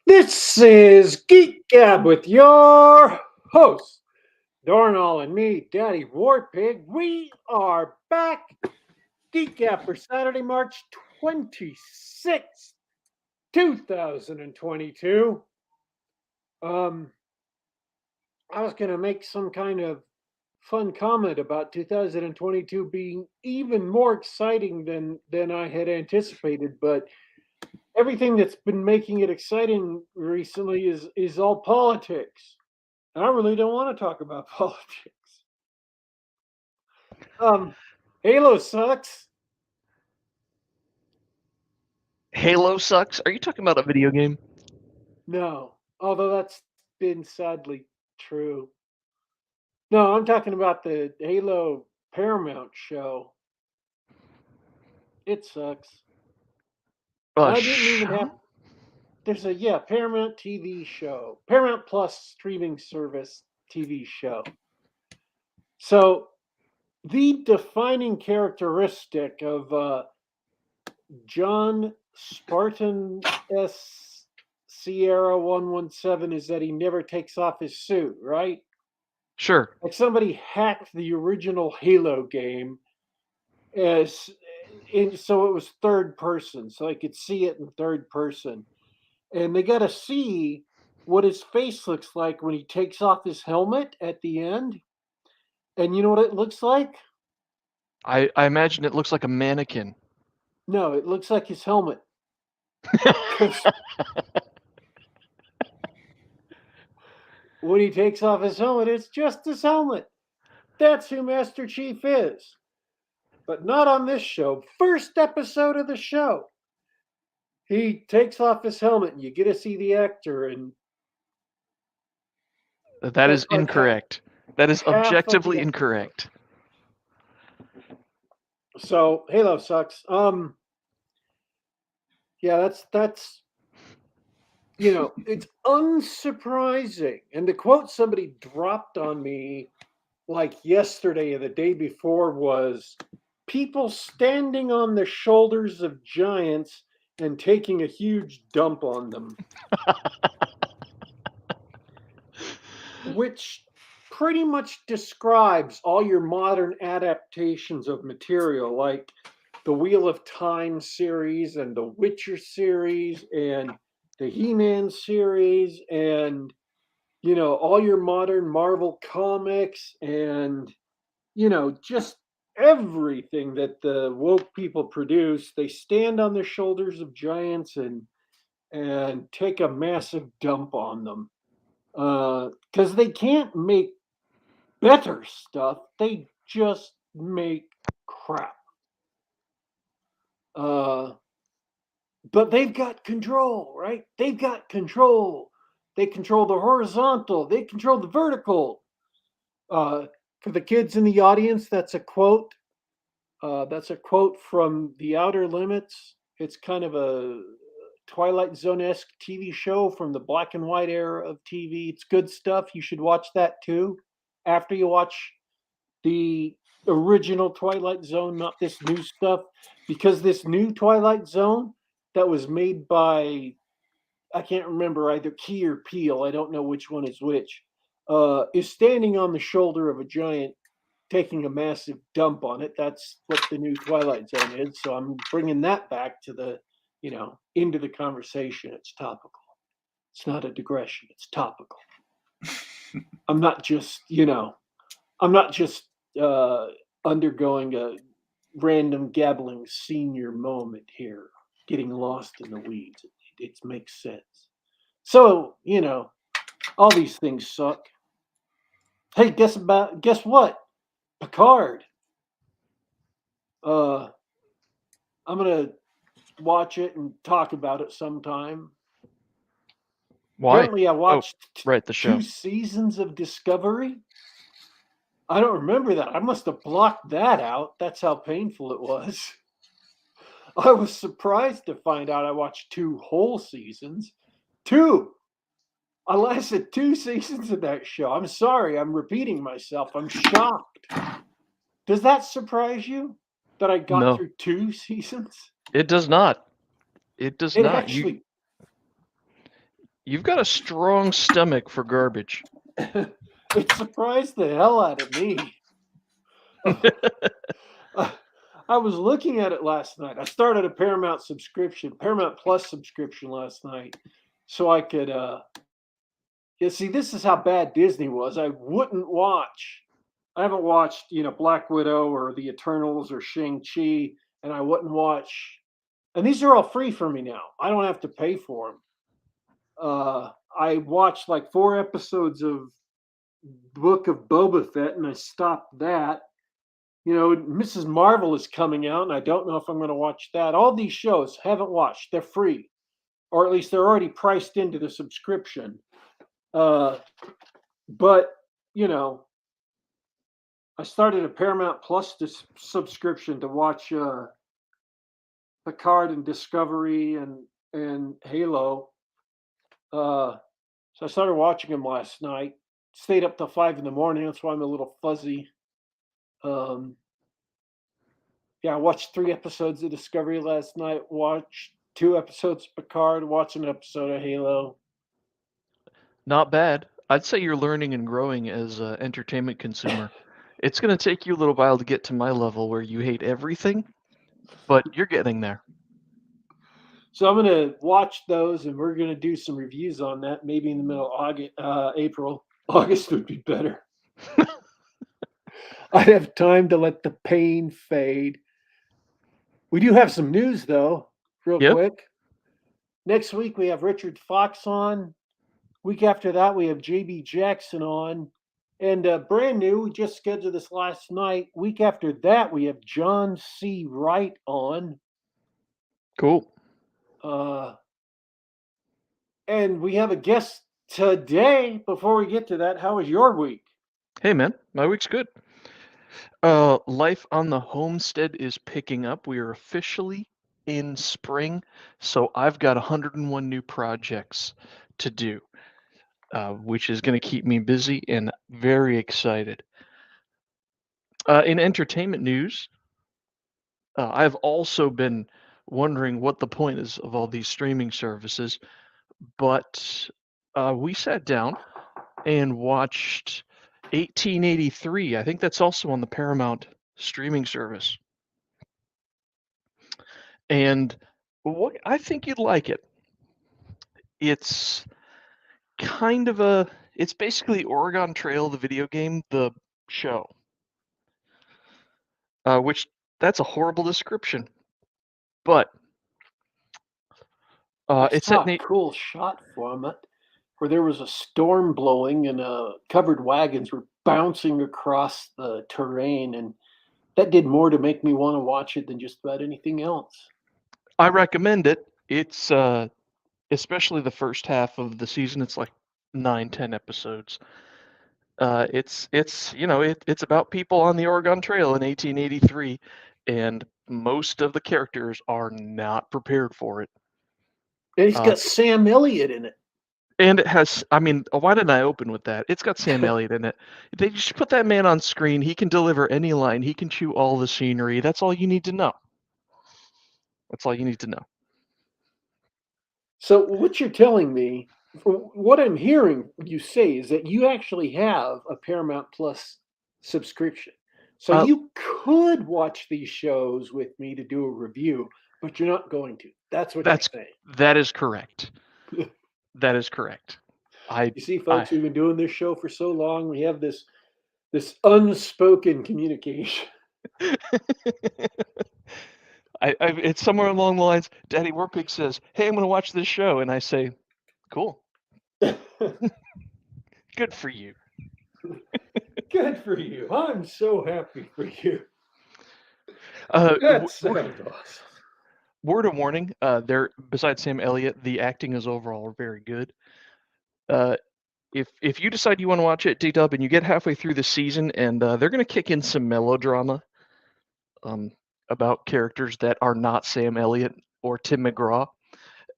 This is Geek Gab with your host, Dornall and me, Daddy Warpig. We are back. Geek Gab for Saturday, March 26th, 2022. Um, I was going to make some kind of fun comment about 2022 being even more exciting than I had anticipated, but everything that's been making it exciting recently is all politics. I really don't want to talk about politics. Um, Halo sucks. Halo sucks? Are you talking about a video game? No, although that's been sadly true. No, I'm talking about the Halo Paramount show. It sucks. And A I didn't even have. show? There's a Paramount TV show, Paramount Plus streaming service TV show. So the defining characteristic of John Spartan S. Sierra 117 is that he never takes off his suit, right? Sure. Like somebody hacked the original Halo game as so it was third person, so I could see it in third person. And they got to see what his face looks like when he takes off his helmet at the end. And you know what it looks like? I imagine it looks like a mannequin. No, it looks like his helmet. Because when he takes off his helmet, it's just his helmet. That's who Master Chief is. But not on this show. First episode of the show. He takes off his helmet and you get to see the actor, and That that's is like incorrect. That is half of the objectively episode. incorrect. So Halo sucks. Yeah, that's it's unsurprising. And the quote somebody dropped on me like yesterday or the day before was people standing on the shoulders of giants and taking a huge dump on them, which pretty much describes all your modern adaptations of material like the Wheel of Time series and the Witcher series and the He-Man series and all your modern Marvel comics and just everything that the woke people produce. They stand on the shoulders of giants and take a massive dump on them because they can't make better stuff. They just make crap. Uh, but they've got control, right? They've got control. They control the horizontal. They control the vertical. For the kids in the audience, that's a quote. That's a quote from The Outer Limits. It's kind of a Twilight Zone-esque TV show from the black and white era of TV. It's good stuff. You should watch that too. After you watch the original Twilight Zone, not this new stuff, because this new Twilight Zone that was made by I can't remember either Key or Peel. I don't know which one is which. Is standing on the shoulder of a giant taking a massive dump on it. That's what the new Twilight Zone is. So I'm bringing that back to the, into the conversation. It's topical. It's not a digression. It's topical. I'm not just, I'm not just undergoing a random gabbling senior moment here, getting lost in the weeds. It makes sense. So, all these things suck. Hey, guess what? Picard. Uh, I'm gonna watch it and talk about it sometime. Why? Apparently, I Oh, watched right, the two show. seasons of Discovery. I don't remember that. I must have blocked that out. That's how painful it was. I was surprised to find out I watched two whole seasons. Two. I lasted two seasons of that show. I'm sorry, I'm repeating myself. I'm shocked. Does that surprise you that I got No, through two seasons? it does not. It does It not. You actually You've got a strong stomach for garbage. It surprised the hell out of me. I was looking at it last night. I started a Paramount Plus subscription last night, so I could. Yeah, see, this is how bad Disney was. I wouldn't watch. I haven't watched, Black Widow or The Eternals or Shang Chi, and I wouldn't watch. And these are all free for me now. I don't have to pay for them. I watched like 4 episodes of Book of Boba Fett, and I stopped that. Mrs. Marvel is coming out, and I don't know if I'm going to watch that. All these shows haven't watched. They're free, or at least they're already priced into the subscription. But I started a Paramount Plus subscription to watch Picard and Discovery and Halo. So I started watching them last night. Stayed up till 5 in the morning. That's why I'm a little fuzzy. Yeah, I watched 3 episodes of Discovery last night. Watched 2 episodes of Picard. Watched an episode of Halo. Not bad. I'd say you're learning and growing as an entertainment consumer. It's going to take you a little while to get to my level where you hate everything, but you're getting there. So I'm going to watch those, and we're going to do some reviews on that. Maybe in the middle of April. August would be better. I'd have time to let the pain fade. We do have some news, though, real quick. Next week, we have Richard Fox on. Week after that, we have JB Jackson on. And brand new, we just scheduled this last night. Week after that, we have John C. Wright on. Cool. And we have a guest today. Before we get to that, how was your week? Hey, man, my week's good. Life on the homestead is picking up. We are officially in spring, so I've got 101 new projects to do, which is going to keep me busy and very excited. In entertainment news, I've also been wondering what the point is of all these streaming services, but we sat down and watched 1883. I think that's also on the Paramount streaming service. And I think you'd like it. It's kind of it's basically Oregon Trail, the video game, the show. Which, that's a horrible description. But it's a cool shot from it, where there was a storm blowing and covered wagons were bouncing across the terrain, and that did more to make me want to watch it than just about anything else. I recommend it. It's especially the first half of the season. It's like 9-10 episodes. It's about people on the Oregon Trail in 1883, and most of the characters are not prepared for it. And it's got Sam Elliott in it. And it has, why didn't I open with that? It's got Sam Elliott in it. They just put that man on screen. He can deliver any line. He can chew all the scenery. That's all you need to know. That's all you need to know. So what you're telling me, what I'm hearing you say is that you actually have a Paramount Plus subscription. So you could watch these shows with me to do a review, but you're not going to. That's what you're saying. That is correct. That is correct. You see, folks, we've been doing this show for so long. We have this unspoken communication. It's somewhere along the lines. Daddy Warpig says, "Hey, I'm going to watch this show," and I say, "Cool, good for you." Good for you. I'm so happy for you. That's awesome. Word of warning: there, besides Sam Elliott, the acting is overall very good. If you decide you want to watch it, D-Dub, and you get halfway through the season, and they're going to kick in some melodrama about characters that are not Sam Elliott or Tim McGraw.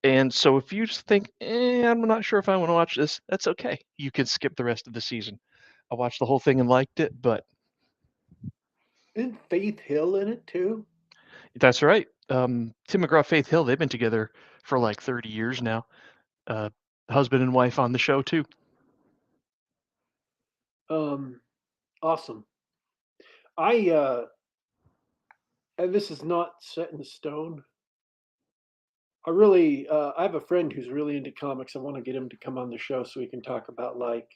And so if you just think, I'm not sure if I want to watch this, that's okay. You can skip the rest of the season. I watched the whole thing and liked it, but... Isn't Faith Hill in it, too? That's right. Tim McGraw, Faith Hill, they've been together for like 30 years now. husband and wife on the show too. Awesome. And this is not set in stone. I have a friend who's really into comics. I want to get him to come on the show so we can talk about like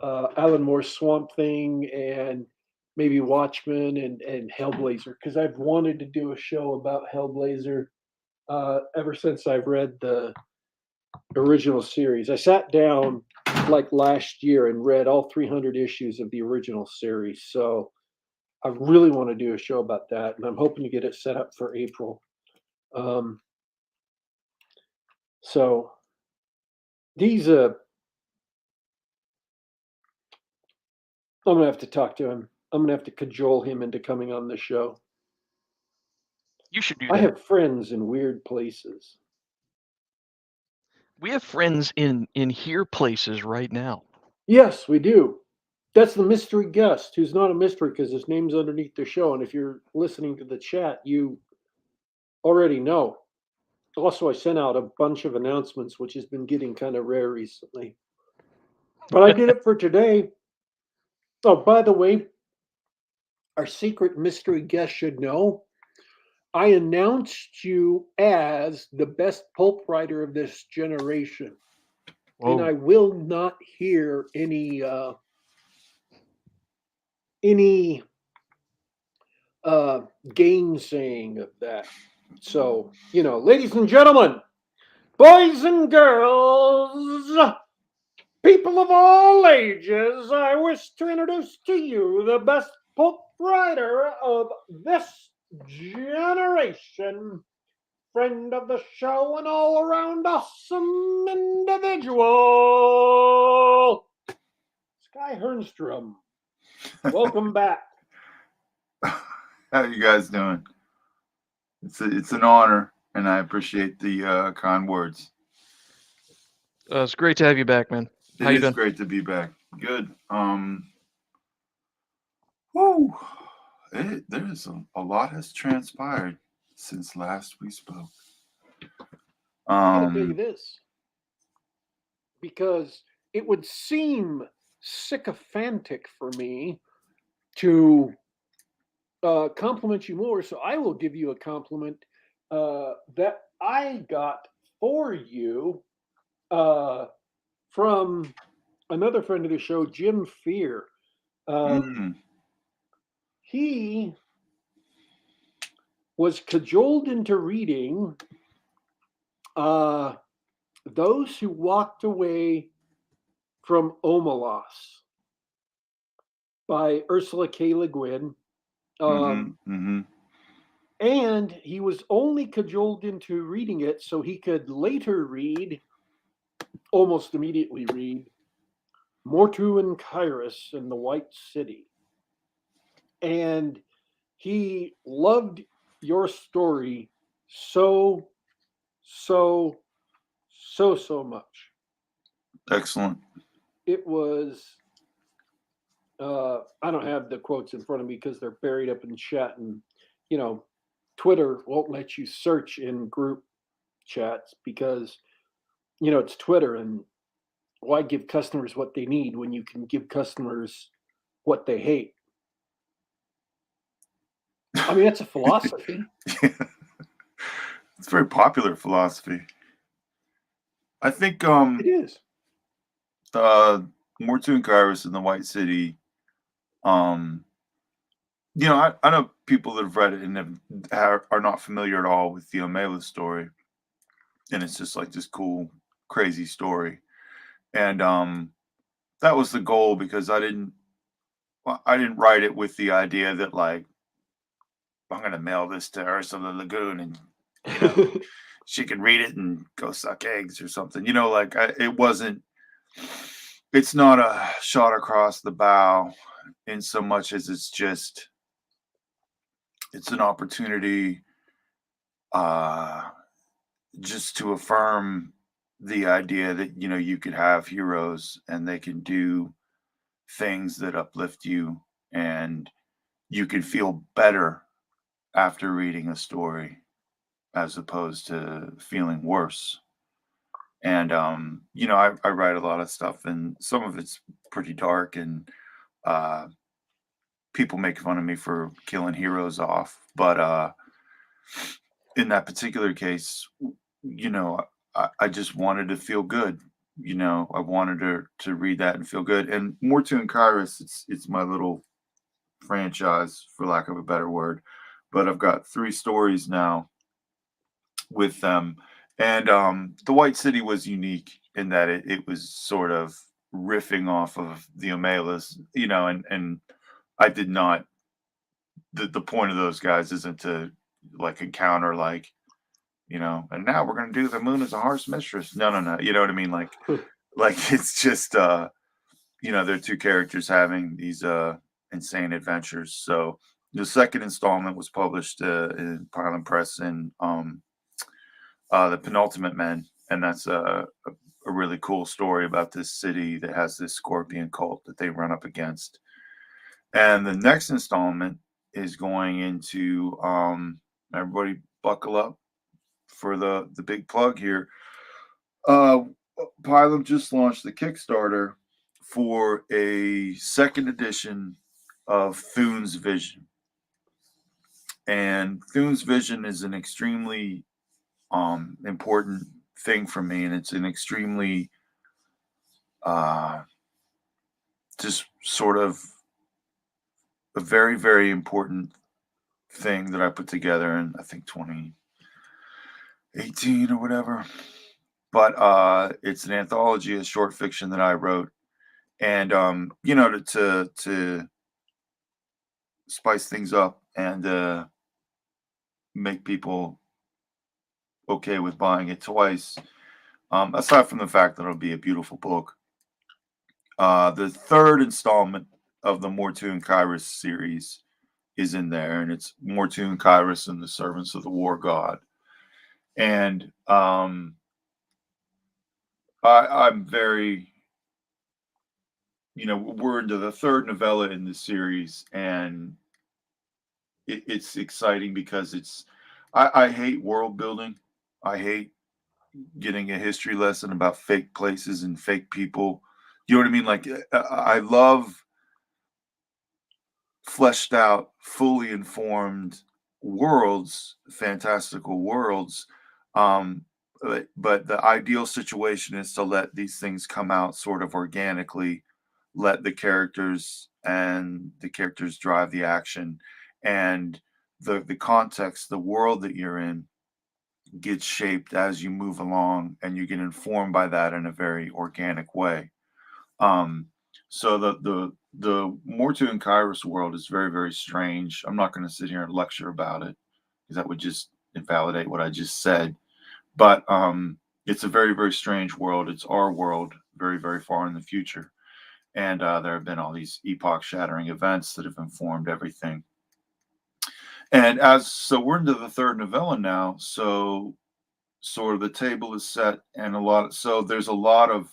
Alan Moore's Swamp Thing and maybe Watchmen and Hellblazer, because I've wanted to do a show about Hellblazer ever since I've read the original series. I sat down like last year and read all 300 issues of the original series. So I really want to do a show about that, and I'm hoping to get it set up for April. Um, so these, I'm gonna have to talk to him. I'm gonna have to cajole him into coming on the show. You should do I that. have friends in weird places. We have friends in here places right now. Yes, we do. That's the mystery guest, who's not a mystery because his name's underneath the show. And if you're listening to the chat, you already know. Also, I sent out a bunch of announcements, which has been getting kind of rare recently. But I did it for today. Oh, by the way, our secret mystery guest should know I announced you as the best pulp writer of this generation. Whoa. And I will not hear any gainsaying of that. So, ladies and gentlemen, boys and girls, people of all ages, I wish to introduce to you the best pulp writer of this generation, friend of the show and all around awesome individual, Sky Hernstrom. Welcome back. How you guys doing? It's an honor, and I appreciate the kind words. It's great to have you back, man. How you It is been? great to be back. Good. Woo. There's a lot has transpired since last we spoke. I gotta tell you this, because it would seem sycophantic for me to compliment you more, so I will give you a compliment that I got for you from another friend of the show, Jim Fear. He was cajoled into reading Those Who Walked Away from Omelas by Ursula K. Le Guin. And he was only cajoled into reading it so he could later almost immediately read, Mortu and Kyrus in the White City. And he loved your story so much. Excellent. It was, I don't have the quotes in front of me because they're buried up in chat, and, Twitter won't let you search in group chats because, it's Twitter, and why give customers what they need when you can give customers what they hate? I mean, that's a philosophy. It's a very popular philosophy. I think It is. Mortu and Kyrus in the White City. I know people that have read it and are not familiar at all with the Omela story, and it's just like this cool, crazy story. And that was the goal, because I didn't write it with the idea that, like, I'm gonna mail this to Ursula Lagoon and she can read it and go suck eggs or something. It's not a shot across the bow in so much as it's an opportunity just to affirm the idea that, you could have heroes and they can do things that uplift you, and you can feel better after reading a story as opposed to feeling worse. And I write a lot of stuff, and some of it's pretty dark, and uh, people make fun of me for killing heroes off. But in that particular case, I just wanted to feel good. I wanted to read that and feel good. And Mortu and Kairos, it's my little franchise, for lack of a better word. But I've got 3 stories now with them. And the White City was unique in that it was sort of riffing off of the Omelas, and I did not. The point of those guys isn't to like encounter like, and now we're gonna do the moon as a harsh mistress. No, no, no. You know what I mean? Like it's just they're 2 characters having these insane adventures. So the second installment was published in Pylon Press in the Penultimate Men, and that's a really cool story about this city that has this scorpion cult that they run up against. And the next installment is going into everybody buckle up for the big plug here. Pylum just launched the Kickstarter for a second edition of Thune's Vision. And Thune's Vision is an extremely important thing for me, and it's an extremely just sort of a very, very important thing that I put together in, I think, 2018 or whatever. But it's an anthology of short fiction that I wrote. And to spice things up and make people okay with buying it twice, aside from the fact that it'll be a beautiful book. The third installment of the Mortu and Kairos series is in there, and it's Mortu and Kairos and the Servants of the War God. And I'm very, we're into the third novella in the series, and it's exciting because I hate world building. I hate getting a history lesson about fake places and fake people. You know what I mean? Like, I love fleshed out, fully informed worlds, fantastical worlds. But the ideal situation is to let these things come out sort of organically, let the characters drive the action, and the context, the world that you're in gets shaped as you move along, and you get informed by that in a very organic way. Um, so the Mortu and Kairos world is very, very strange. I'm not going to sit here and lecture about it because that would just invalidate what I just said. But it's a very, very strange world. It's our world, very, very far in the future. And there have been all these epoch-shattering events that have informed everything. And so we're into the third novella now. So sort of the table is set, and so there's a lot of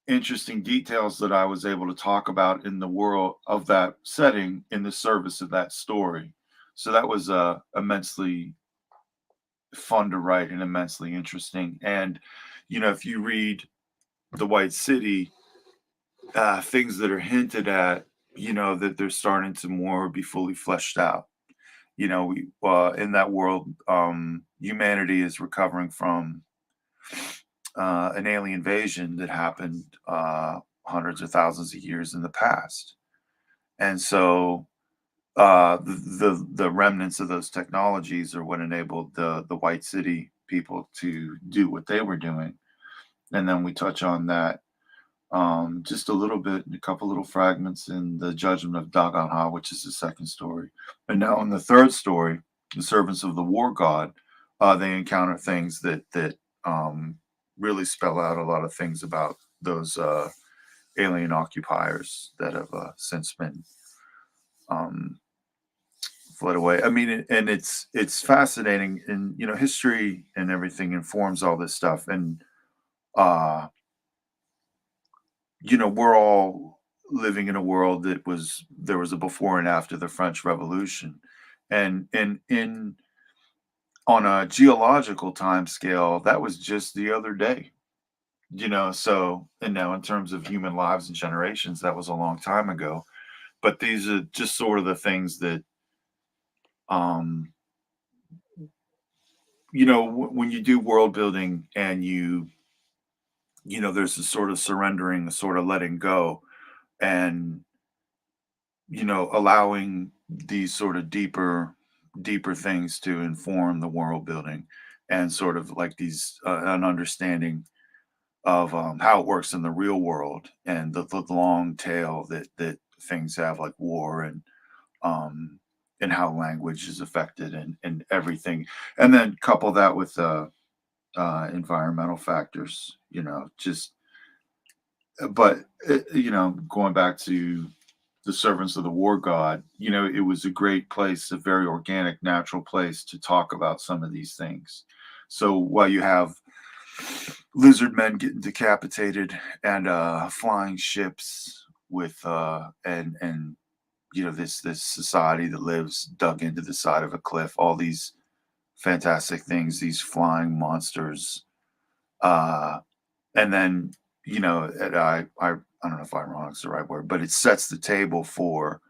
interesting details that I was able to talk about in the world of that setting in the service of that story. So that was immensely fun to write and immensely interesting. And if you read The White City, things that are hinted at, that they're starting to more be fully fleshed out. We in that world, humanity is recovering from an alien invasion that happened hundreds of thousands of years in the past, and so the remnants of those technologies are what enabled the White City people to do what they were doing. And then we touch on that just a little bit, a couple little fragments in the Judgment of Dagon Ha, which is the second story. And now in the third story, the Servants of the War God, they encounter things that really spell out a lot of things about those alien occupiers that have since been fled away. I mean, and it's fascinating, and history and everything informs all this stuff, and we're all living in a world there was a before and after the French Revolution, and in on a geological time scale, that was just the other day. So, and now in terms of human lives and generations, that was a long time ago. But these are just sort of the things that, um, when you do world building and there's a sort of surrendering, a sort of letting go, and, allowing these sort of deeper things to inform the world building, and sort of like these, an understanding of how it works in the real world, and the long tail that things have, like war, um, and how language is affected, and everything, and then couple that with environmental factors, just but going back to the servants of the war god, it was a great place, a very organic, natural place to talk about some of these things. So while you have lizard men getting decapitated, and flying ships with and this society that lives dug into the side of a cliff, all these fantastic things, these flying monsters, uh and then I don't know if ironic is the right word, but it sets the table for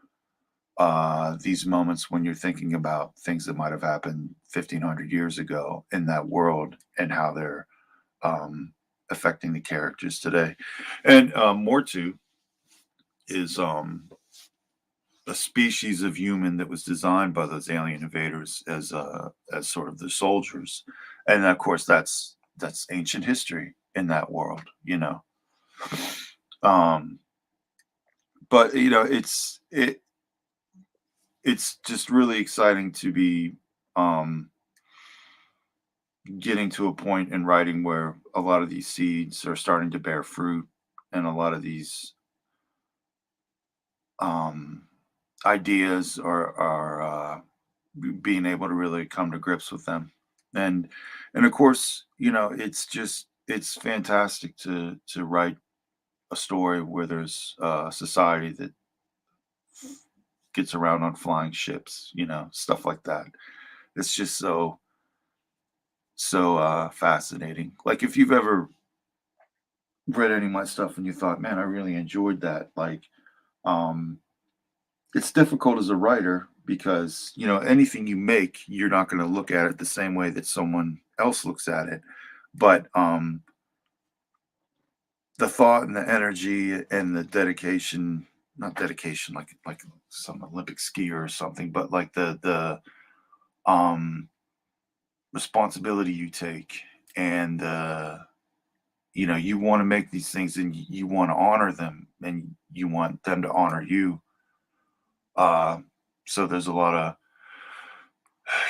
these moments when you're thinking about things that might have happened 1,500 years ago in that world, and how they're um, affecting the characters today. And Mortu is a species of human that was designed by those alien invaders as sort of the soldiers, and of course that's ancient history in that world, Um, but it's just really exciting to be um, getting to a point in writing where a lot of these seeds are starting to bear fruit, and a lot of these um, ideas are being able to really come to grips with them. And of course, it's fantastic to write a story where there's a society that gets around on flying ships, stuff like that. It's just so fascinating. Like, if you've ever read any of my stuff and you thought, man, I really enjoyed that, like, um it's difficult as a writer, because anything you make, you're not going to look at it the same way that someone else looks at it. But the thought and the energy and the dedication, not dedication like some Olympic skier or something, but like the um responsibility you take, and you want to make these things, and you want to honor them, and you want them to honor you. uh so there's a lot of,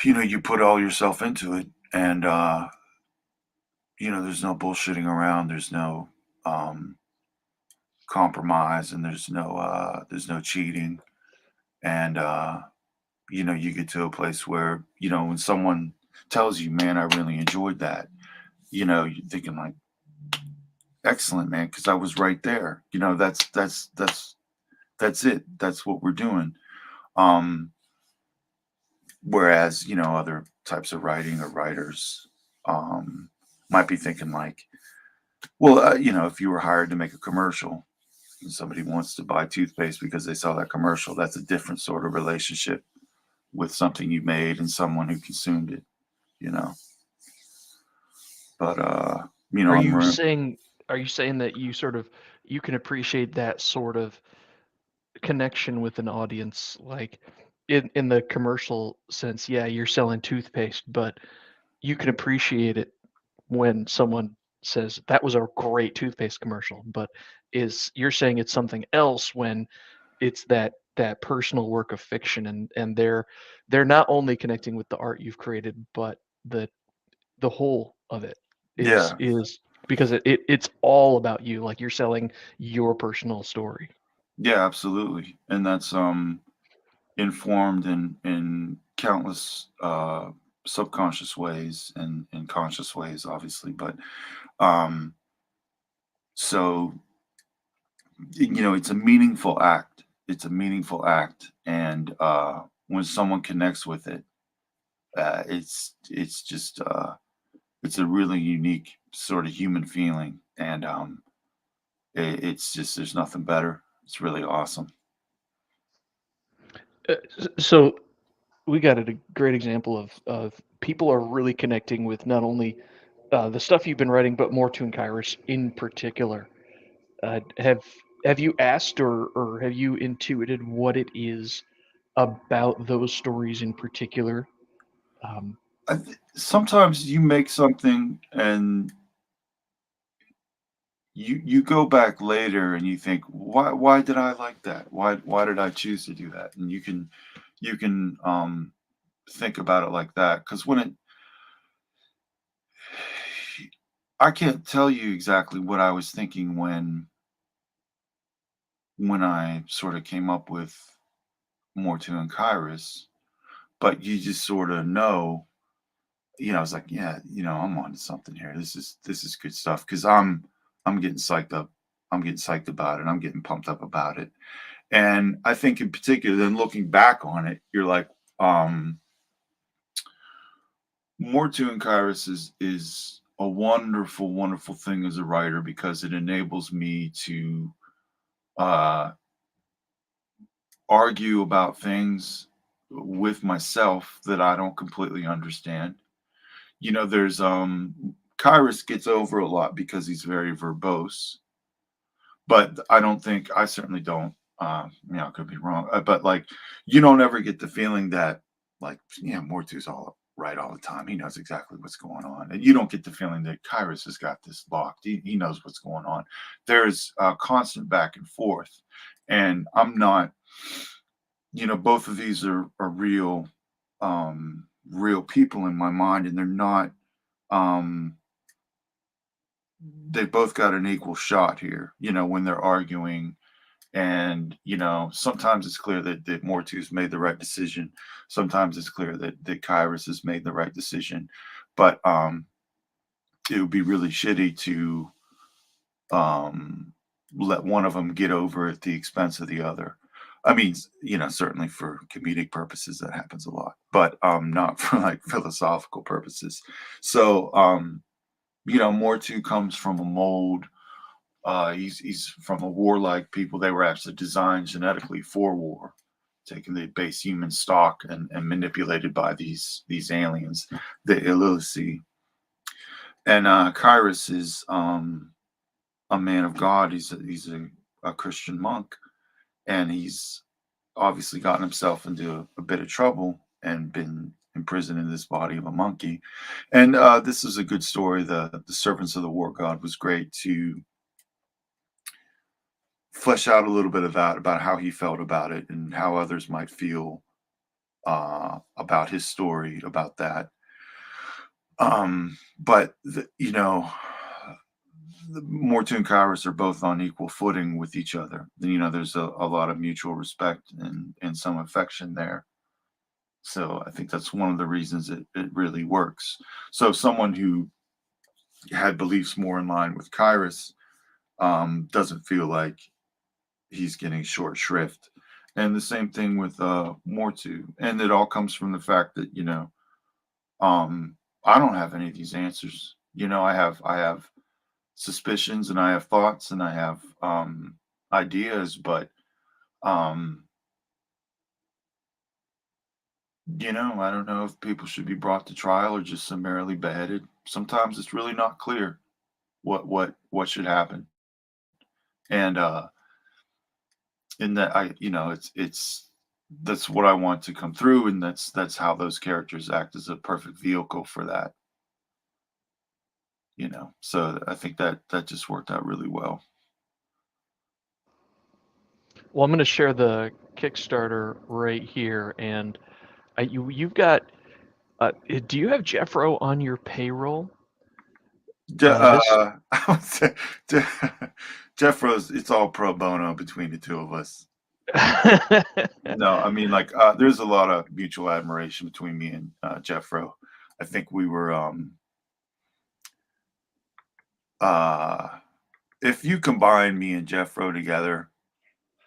you put all yourself into it, and there's no bullshitting around, there's no um compromise, and there's no cheating. And you get to a place where, when someone tells you, man, I really enjoyed that, you're thinking like, excellent, man, because I was right there. That's it, that's what we're doing. um Whereas, other types of writing or writers um might be thinking like, well, if you were hired to make a commercial, and somebody wants to buy toothpaste because they saw that commercial, that's a different sort of relationship with something you made and someone who consumed it, you know. But Are I'm you saying are you saying that you can appreciate that sort of connection with an audience, like in the commercial sense? Yeah, you're selling toothpaste, but you can appreciate it when someone says that was a great toothpaste commercial. But is you're saying it's something else when it's that personal work of fiction, and they're not only connecting with the art you've created, but the whole of it yeah, is because it's all about you, like you're selling your personal story. yeah, absolutely. And that's informed in countless subconscious ways, and conscious ways, obviously. But um so it's a meaningful act. It's a meaningful act. And when someone connects with it, it's just it's a really unique sort of human feeling, and it's just there's nothing better. It's really awesome. So we got a great example of people are really connecting with not only the stuff you've been writing, but Mortu and Kairos in particular. Uh, have have you asked or have you intuited what it is about those stories in particular? Um, Sometimes you make something and you go back later and you think, why did I like that? Why did I choose to do that? And you can think about it like that, because I can't tell you exactly what I was thinking when I sort of came up with Mortu and Kairos, but you just sort of know. I was like, yeah, I'm on to something here. This is good stuff, because I'm getting psyched up. I'm getting psyched about it. I'm getting pumped up about it. And I think in particular, then looking back on it, you're like, Mortu and Kairos is a wonderful, wonderful thing as a writer, because it enables me to uh, argue about things with myself that I don't completely understand. There's Kairos gets over a lot because he's very verbose, but I certainly don't. I could be wrong, but like, you don't ever get the feeling that, like, yeah, Mortu's all right all the time. He knows exactly what's going on, and you don't get the feeling that Kairos has got this locked. He knows what's going on. There's constant back and forth, and I'm not. Both of these are real, real people in my mind, and they're not. Um, they both got an equal shot here, when they're arguing. And, sometimes it's clear that Mortu's made the right decision. Sometimes it's clear that Kairos has made the right decision. But it would be really shitty to let one of them get over at the expense of the other. I mean, certainly for comedic purposes, that happens a lot, but not for like philosophical purposes. So, Mortu comes from a mold. He's from a warlike people. They were actually designed genetically for war, taking the base human stock and manipulated by these aliens, the Illusi. And Kairos is a man of God. He's a Christian monk, and he's obviously gotten himself into a bit of trouble and been imprisoned in this body of a monkey. And this is a good story. The Servants of the War God was great to flesh out a little bit of that, about how he felt about it and how others might feel about his story about that. But the Mortu and Kairos are both on equal footing with each other. There's a lot of mutual respect and some affection there. So I think that's one of the reasons it really works. So someone who had beliefs more in line with Kairos doesn't feel like he's getting short shrift. And the same thing with Mortu. And it all comes from the fact that, I don't have any of these answers. I have suspicions, and I have thoughts, and I have ideas, but I don't know if people should be brought to trial or just summarily beheaded. Sometimes it's really not clear what should happen. And in that, it's that's what I want to come through, and that's how those characters act as a perfect vehicle for that. So I think that just worked out really well. well, I'm going to share the Kickstarter right here, and you've got. Do you have Jeffro on your payroll? This I would say Jeff Rose, it's all pro bono between the two of us. No, I mean, like, there's a lot of mutual admiration between me and Jeffro. I think we were if you combine me and Jeffro together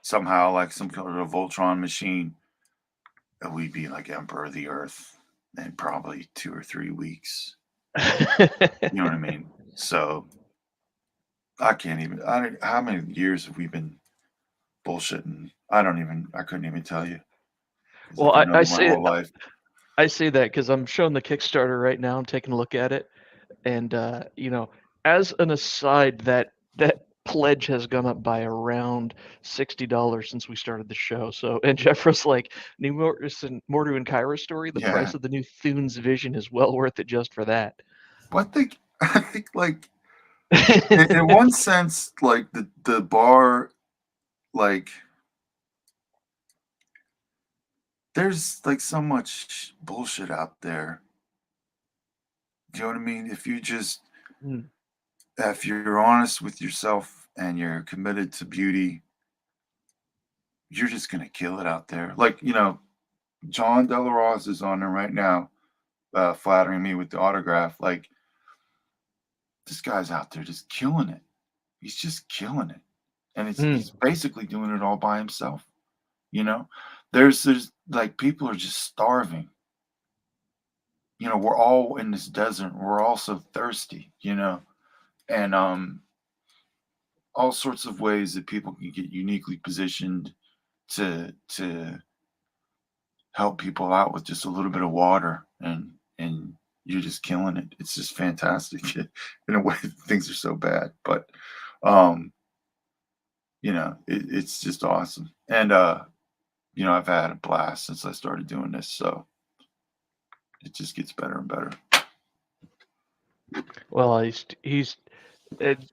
somehow, like some kind of Voltron machine, we'd be like Emperor of the Earth. in probably 2 or 3 weeks. you You know what I mean? So I can't even. How many years have we been bullshitting? I couldn't even tell you. It's Well, like I I, know I my say whole life. I say that because I'm showing the Kickstarter right now. I'm taking a look at it, and as an aside, that pledge has gone up by around $60 since we started the show. So, and Jeff was like, "New Mordu and Kyra story. The price Yeah. of the new Thune's Vision is well worth it just for that." But I think like in one sense, like the bar, like there's like so much bullshit out there. Do you know what I mean? Mm, If you're honest with yourself and you're committed to beauty, you're just gonna kill it out there. Like, John Delarosa is on there right now, flattering me with the autograph. Like, this guy's out there just killing it. He's just killing it. And mm, he's basically doing it all by himself. You know? There's like people are just starving. We're all in this desert. We're all so thirsty, and all sorts of ways that people can get uniquely positioned to help people out with just a little bit of water, and you're just killing it. It's just fantastic. In a way, things are so bad, but um it's just awesome. And I've had a blast since I started doing this, so it just gets better and better. well, he's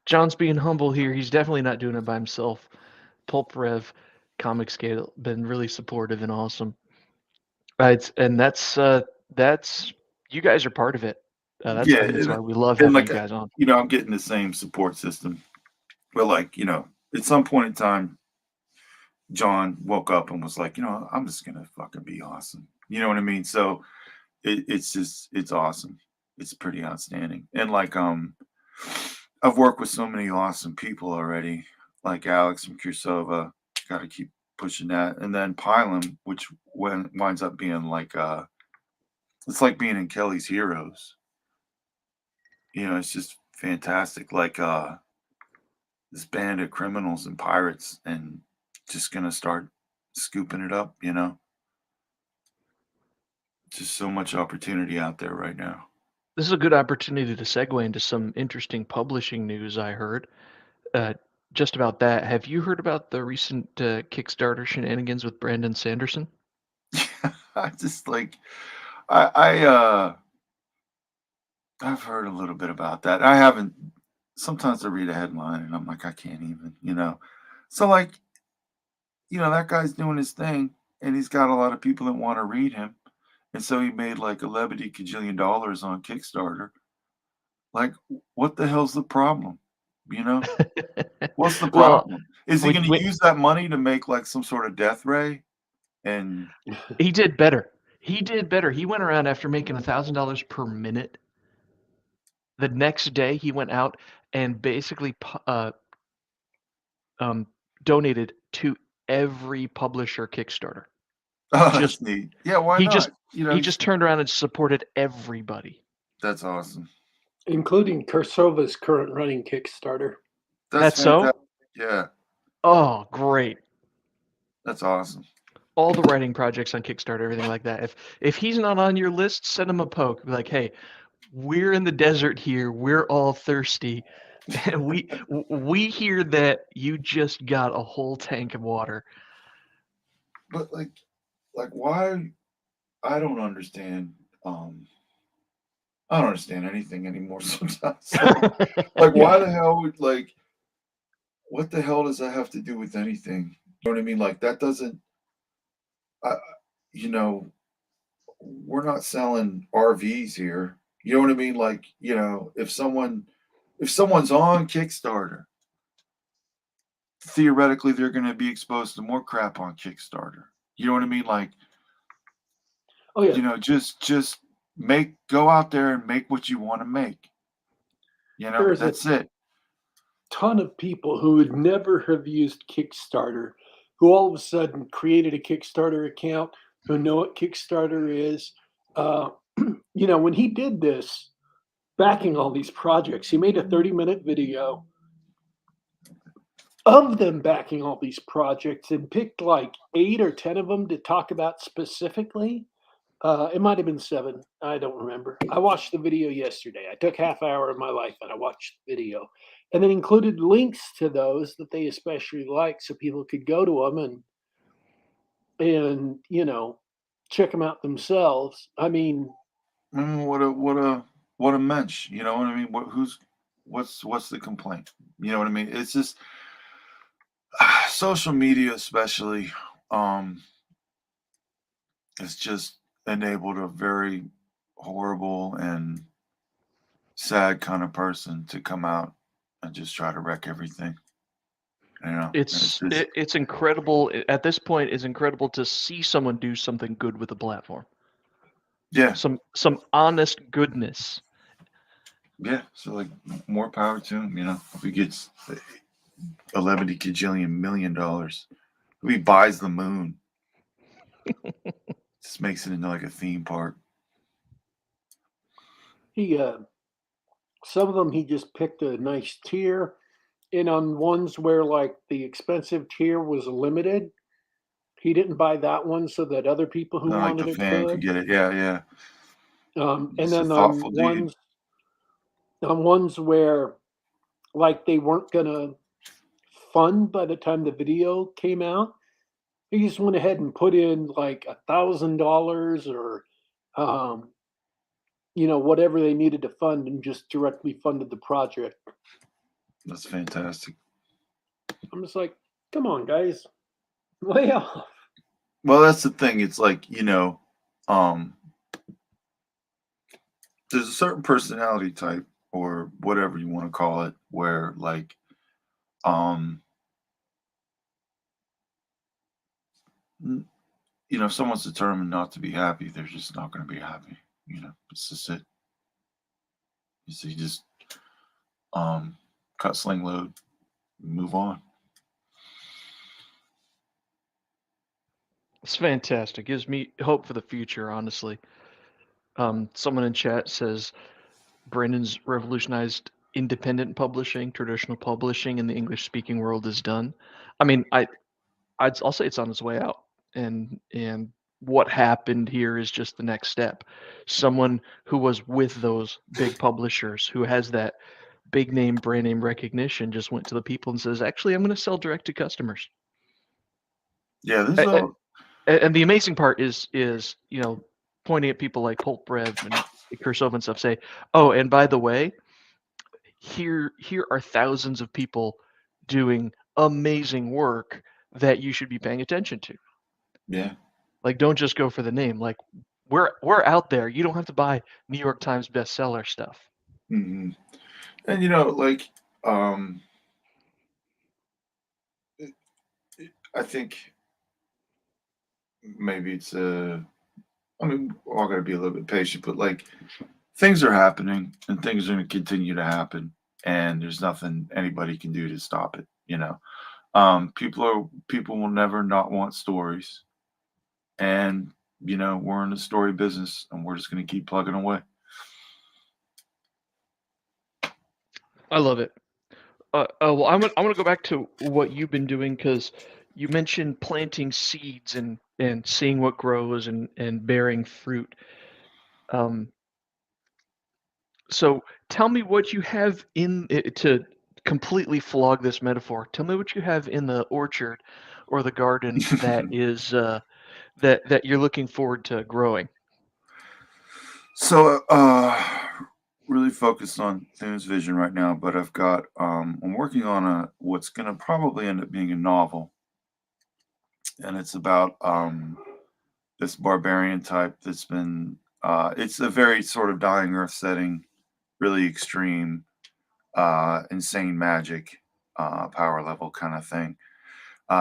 John's being humble here. He's definitely not doing it by himself. Pulp Rev, Comic Scale, been really supportive and awesome. And that's you guys are part of it. That's I Yeah, think that's why we love and having like you guys on. I'm getting the same support system. But like, at some point in time, John woke up and was like, I'm just gonna fucking be awesome. You know what I mean? So it's awesome. It's pretty outstanding. And like I've worked with so many awesome people already, like Alex from Kursova. Got to keep pushing that. And then Pylum, which winds up being like it's like being in Kelly's Heroes. It's just fantastic. Like this band of criminals and pirates, and just gonna start scooping it up. Just so much opportunity out there right now. This is a good opportunity to segue into some interesting publishing news I heard. Uh, just about that. Have you heard about the recent Kickstarter shenanigans with Brandon Sanderson? I just like I I've heard a little bit about that. I haven't. Sometimes I read a headline and I'm like, I can't even. So like, that guy's doing his thing, and he's got a lot of people that want to read him, and so he made like $11 kajillion on Kickstarter. Like, what the hell's the problem? You know, what's the Well, problem? Is he we, going to we, use that money to make like some sort of death ray? And he did better. He did better. He went around after making $1,000 per minute. The next day, he went out and basically donated to every publisher Kickstarter. oh, Just that's neat. Yeah, why he not? just he just turned around and supported everybody. That's awesome. including Kursova's current running Kickstarter. That's That's so? fantastic. Yeah, Oh, great. that's awesome. All the writing projects on Kickstarter, everything like that. If he's not on your list, send him a poke. Be like, hey, we're in the desert here. We're all thirsty. And we hear that you just got a whole tank of water. But like why? I don't understand. Um, I don't understand anything anymore sometimes. Like why the hell would like what the hell does that have to do with anything? You know what I mean? Like that doesn't. I, you know, we're not selling RVs here. You know what I mean? Like if someone's on Kickstarter, theoretically they're going to be exposed to more crap on Kickstarter. You know what I mean? Like Oh yeah, just go out there and make what you want to make. there's a That's it. ton of people who would never have used Kickstarter, who all of a sudden created a Kickstarter account, who know what Kickstarter is. when he did this, backing all these projects, he made a 30-minute video of them backing all these projects and picked like 8 or 10 of them to talk about specifically. It might have been 7. I don't remember. I watched the video yesterday. I took half hour of my life and I watched the video, and then included links to those that they especially like, so people could go to them and check them out themselves. I mean, What a mensch. You know what I mean? What's the complaint? You know what I mean? It's just social media, especially, um, has just enabled a very horrible and sad kind of person to come out and just try to wreck everything. You know, and it's just It's incredible at this point. It's incredible to see someone do something good with a platform. yeah, Some honest goodness. yeah. So like, more power to him. You know, if he gets 11 gajillion $1 million, if he buys the moon, just makes it into like a theme park. he some of them he just picked a nice tier, and on ones where like the expensive tier was limited, he didn't buy that one so that other people who Not like the wanted it fan could could. get it. Yeah, yeah. And He's a then thoughtful dude. on ones where like they weren't gonna fund by the time the video came out, he just went ahead and put in like $1,000 or um, whatever they needed to fund, and just directly funded the project. That's fantastic. I'm just like, come on, guys, lay off. Well, that's the thing. It's like, um, there's a certain personality type or whatever you want to call it, where like, um, n- if someone's determined not to be happy, they're just not going to be happy. It's just it. You just um, cut sling load, move on. It's fantastic. Gives me hope for the future, honestly. Someone in chat says Brandon's revolutionized independent publishing, traditional publishing in the English-speaking world is done. I mean, I'll say it's on its way out, and what happened here is just the next step. Someone who was with those big publishers, who has that big name, brand name recognition, just went to the people and says, "Actually, I'm going to sell direct to customers." Yeah, there's A- a And the amazing part is pointing at people like Pultbrev and Kursov and stuff, say, "Oh, and by the way, here are thousands of people doing amazing work that you should be paying attention to. yeah. Like, don't just go for the name. Like, we're out there. You don't have to buy New York Times bestseller stuff." hmm And like, um, I think maybe it's I mean, we're all got to be a little bit patient, but like, things are happening and things are going to continue to happen, and there's nothing anybody can do to stop it. People will never not want stories, and we're in the story business, and we're just going to keep plugging away. I love it. Well, I'm gonna go back to what you've been doing, because you mentioned planting seeds and seeing what grows and bearing fruit. Um, so tell me what you have in it, to completely flog this metaphor. Tell me what you have in the orchard or the garden that is that you're looking forward to growing. So, really focused on Thune's vision right now, but I'm working on what's going to probably end up being a novel, and it's about this barbarian type that's been it's a very sort of dying earth setting, really extreme, insane magic, power level kind of thing,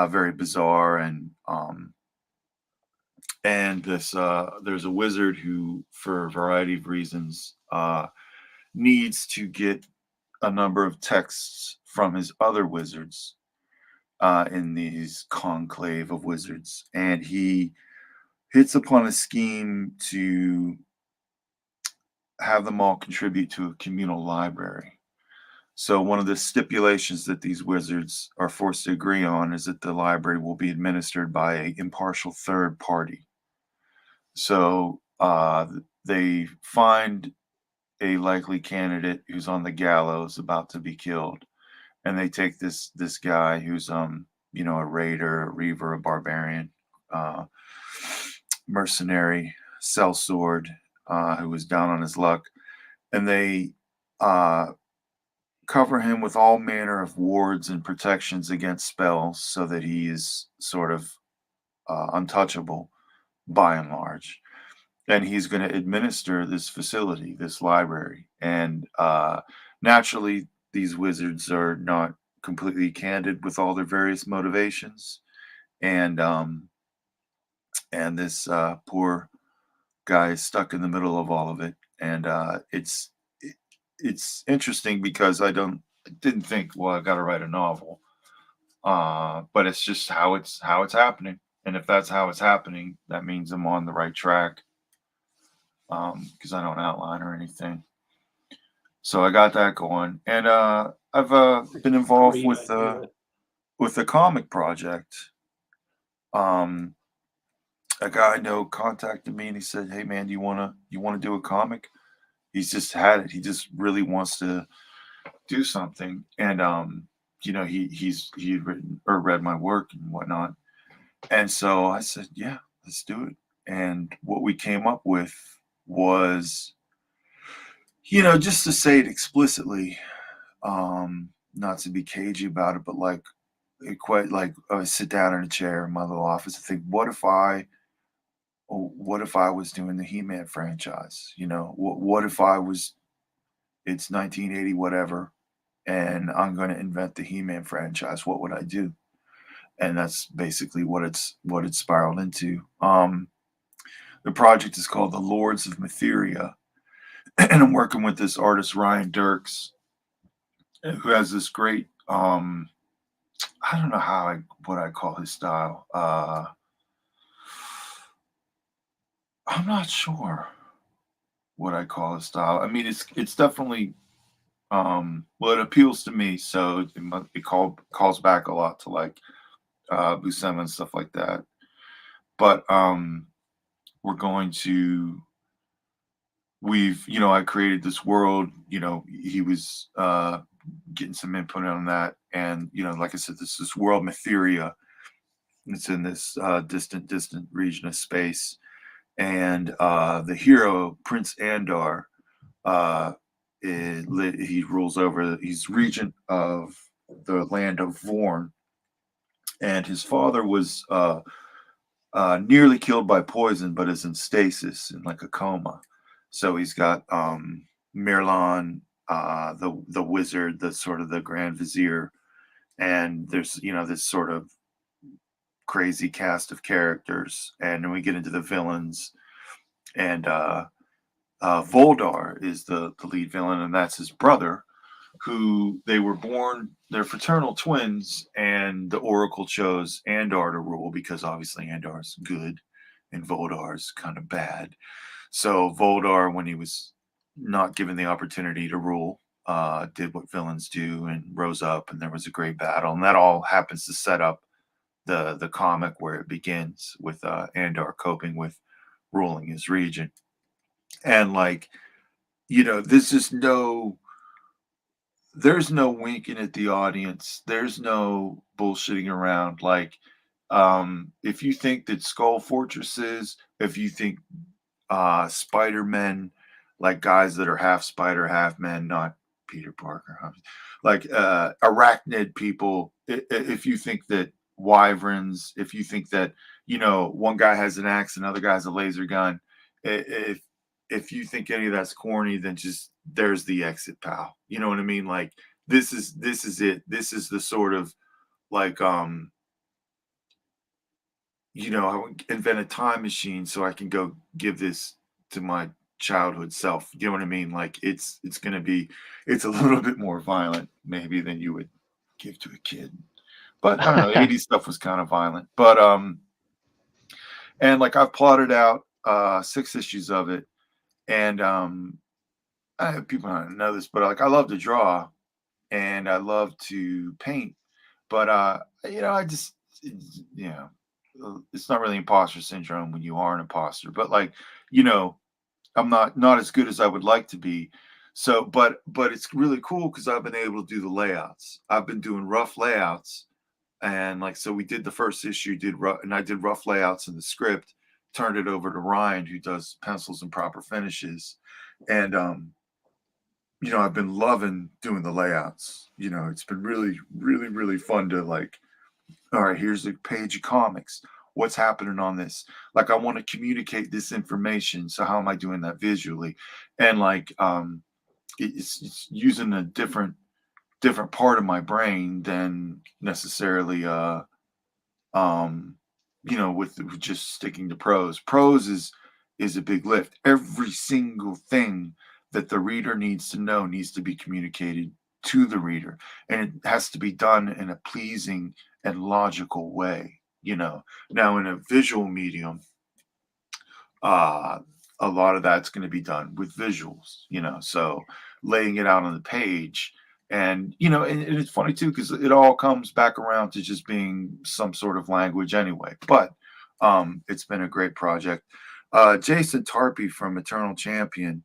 very bizarre. And this there's a wizard who, for a variety of reasons, needs to get a number of texts from his other wizards in these conclave of wizards, and he hits upon a scheme to have them all contribute to a communal library. So one of the stipulations that these wizards are forced to agree on is that the library will be administered by an impartial third party. So they find a likely candidate who's on the gallows about to be killed, and they take this guy who's a raider, a reaver, a barbarian, uh, mercenary, sellsword, who was down on his luck, and they uh, cover him with all manner of wards and protections against spells, so that he is sort of untouchable by and large. And he's going to administer this facility, this library. And naturally, these wizards are not completely candid with all their various motivations. And this poor guy is stuck in the middle of all of it. And it's interesting because I didn't think, well, I got to write a novel. But it's just how it's happening. And if that's how it's happening, that means I'm on the right track. Because I don't outline or anything. So I got that going, and I've been involved Great idea. with the comic project. Um, a guy I know contacted me and he said, "Hey man, you wanna do a comic?" He's just had it. He just really wants to do something, and he had written or read my work and whatnot, and so I said, "Yeah, let's do it." And what we came up with was, just to say it explicitly, not to be cagey about it, but like quite like I sit down in a chair in my little office and think, what if I was doing the He-Man franchise? What if I was, it's 1980 whatever, and I'm going to invent the He-Man franchise? What would I do? And that's basically what it's spiraled into. The project is called the Lords of Mytheria, and I'm working with this artist Ryan Dirks, who has this great I don't know what I call his style. I'm not sure what I call his style. I mean, it's definitely well, it appeals to me, so it calls back a lot to like Buscema and stuff like that. But we're going to I created this world. He was getting some input on that, and like I said, this world Mytheria. It's in this distant region of space, and the hero Prince Andar, he rules over. He's regent of the land of Vorn, and his father was nearly killed by poison, but is in stasis in like a coma. So he's got Mirlan, the wizard, the sort of the Grand Vizier, and there's this sort of crazy cast of characters, and then we get into the villains, and Voldar is the lead villain, and that's his brother, who they're fraternal twins, and the Oracle chose Andar to rule because obviously Andar's good and Voldar's kind of bad. So Voldar, when he was not given the opportunity to rule, did what villains do and rose up, and there was a great battle, and that all happens to set up the comic where it begins with Andar coping with ruling his region. And like, there's no winking at the audience. There's no bullshitting around. Like, if you think that Skull Fortresses, if you think Spider-Men, like guys that are half spider, half men, not Peter Parker, like arachnid people, if you think that wyverns, if you think that, one guy has an axe, another guy has a laser gun, if you think any of that's corny, then just there's the exit, pal. You know what I mean? Like this is it. This is the sort of like I would invent a time machine so I can go give this to my childhood self. You know what I mean? Like it's a little bit more violent maybe than you would give to a kid. But I don't know, 80s stuff was kind of violent. But and like I've plotted out 6 issues of it, and people don't know this, but like I love to draw and I love to paint, but I just it's not really imposter syndrome when you are an imposter, but like you know, I'm not as good as I would like to be. So, but it's really cool because I've been able to do the layouts. I've been doing rough layouts, and like so we did the first issue, and I did rough layouts in the script, turned it over to Ryan who does pencils and proper finishes, and I've been loving doing the layouts. It's been really, really, really fun to like, all right, here's a page of comics. What's happening on this? Like, I want to communicate this information. So how am I doing that visually? And like, it's using a different part of my brain than necessarily, with just sticking to prose. Prose is a big lift. Every single thing that the reader needs to know needs to be communicated to the reader, and it has to be done in a pleasing and logical way. Now in a visual medium, uh, a lot of that's going to be done with visuals. So laying it out on the page. And and it's funny too because it all comes back around to just being some sort of language anyway. But it's been a great project. Jason Tarpey from Eternal Champion,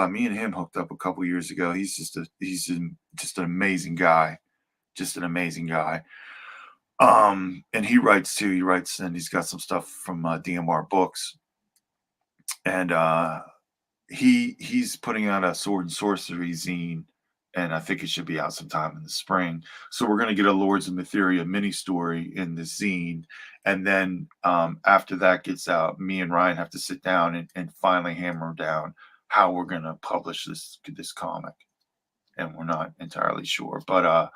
me and him hooked up a couple years ago. He's just an amazing guy, just an amazing guy. And he writes too. He writes and he's got some stuff from DMR Books, and he's putting out a sword and sorcery zine, and I think it should be out sometime in the spring. So we're going to get a Lords of Mytheria mini story in the zine, and then after that gets out, me and Ryan have to sit down and finally hammer down how we're going to publish this comic, and we're not entirely sure, but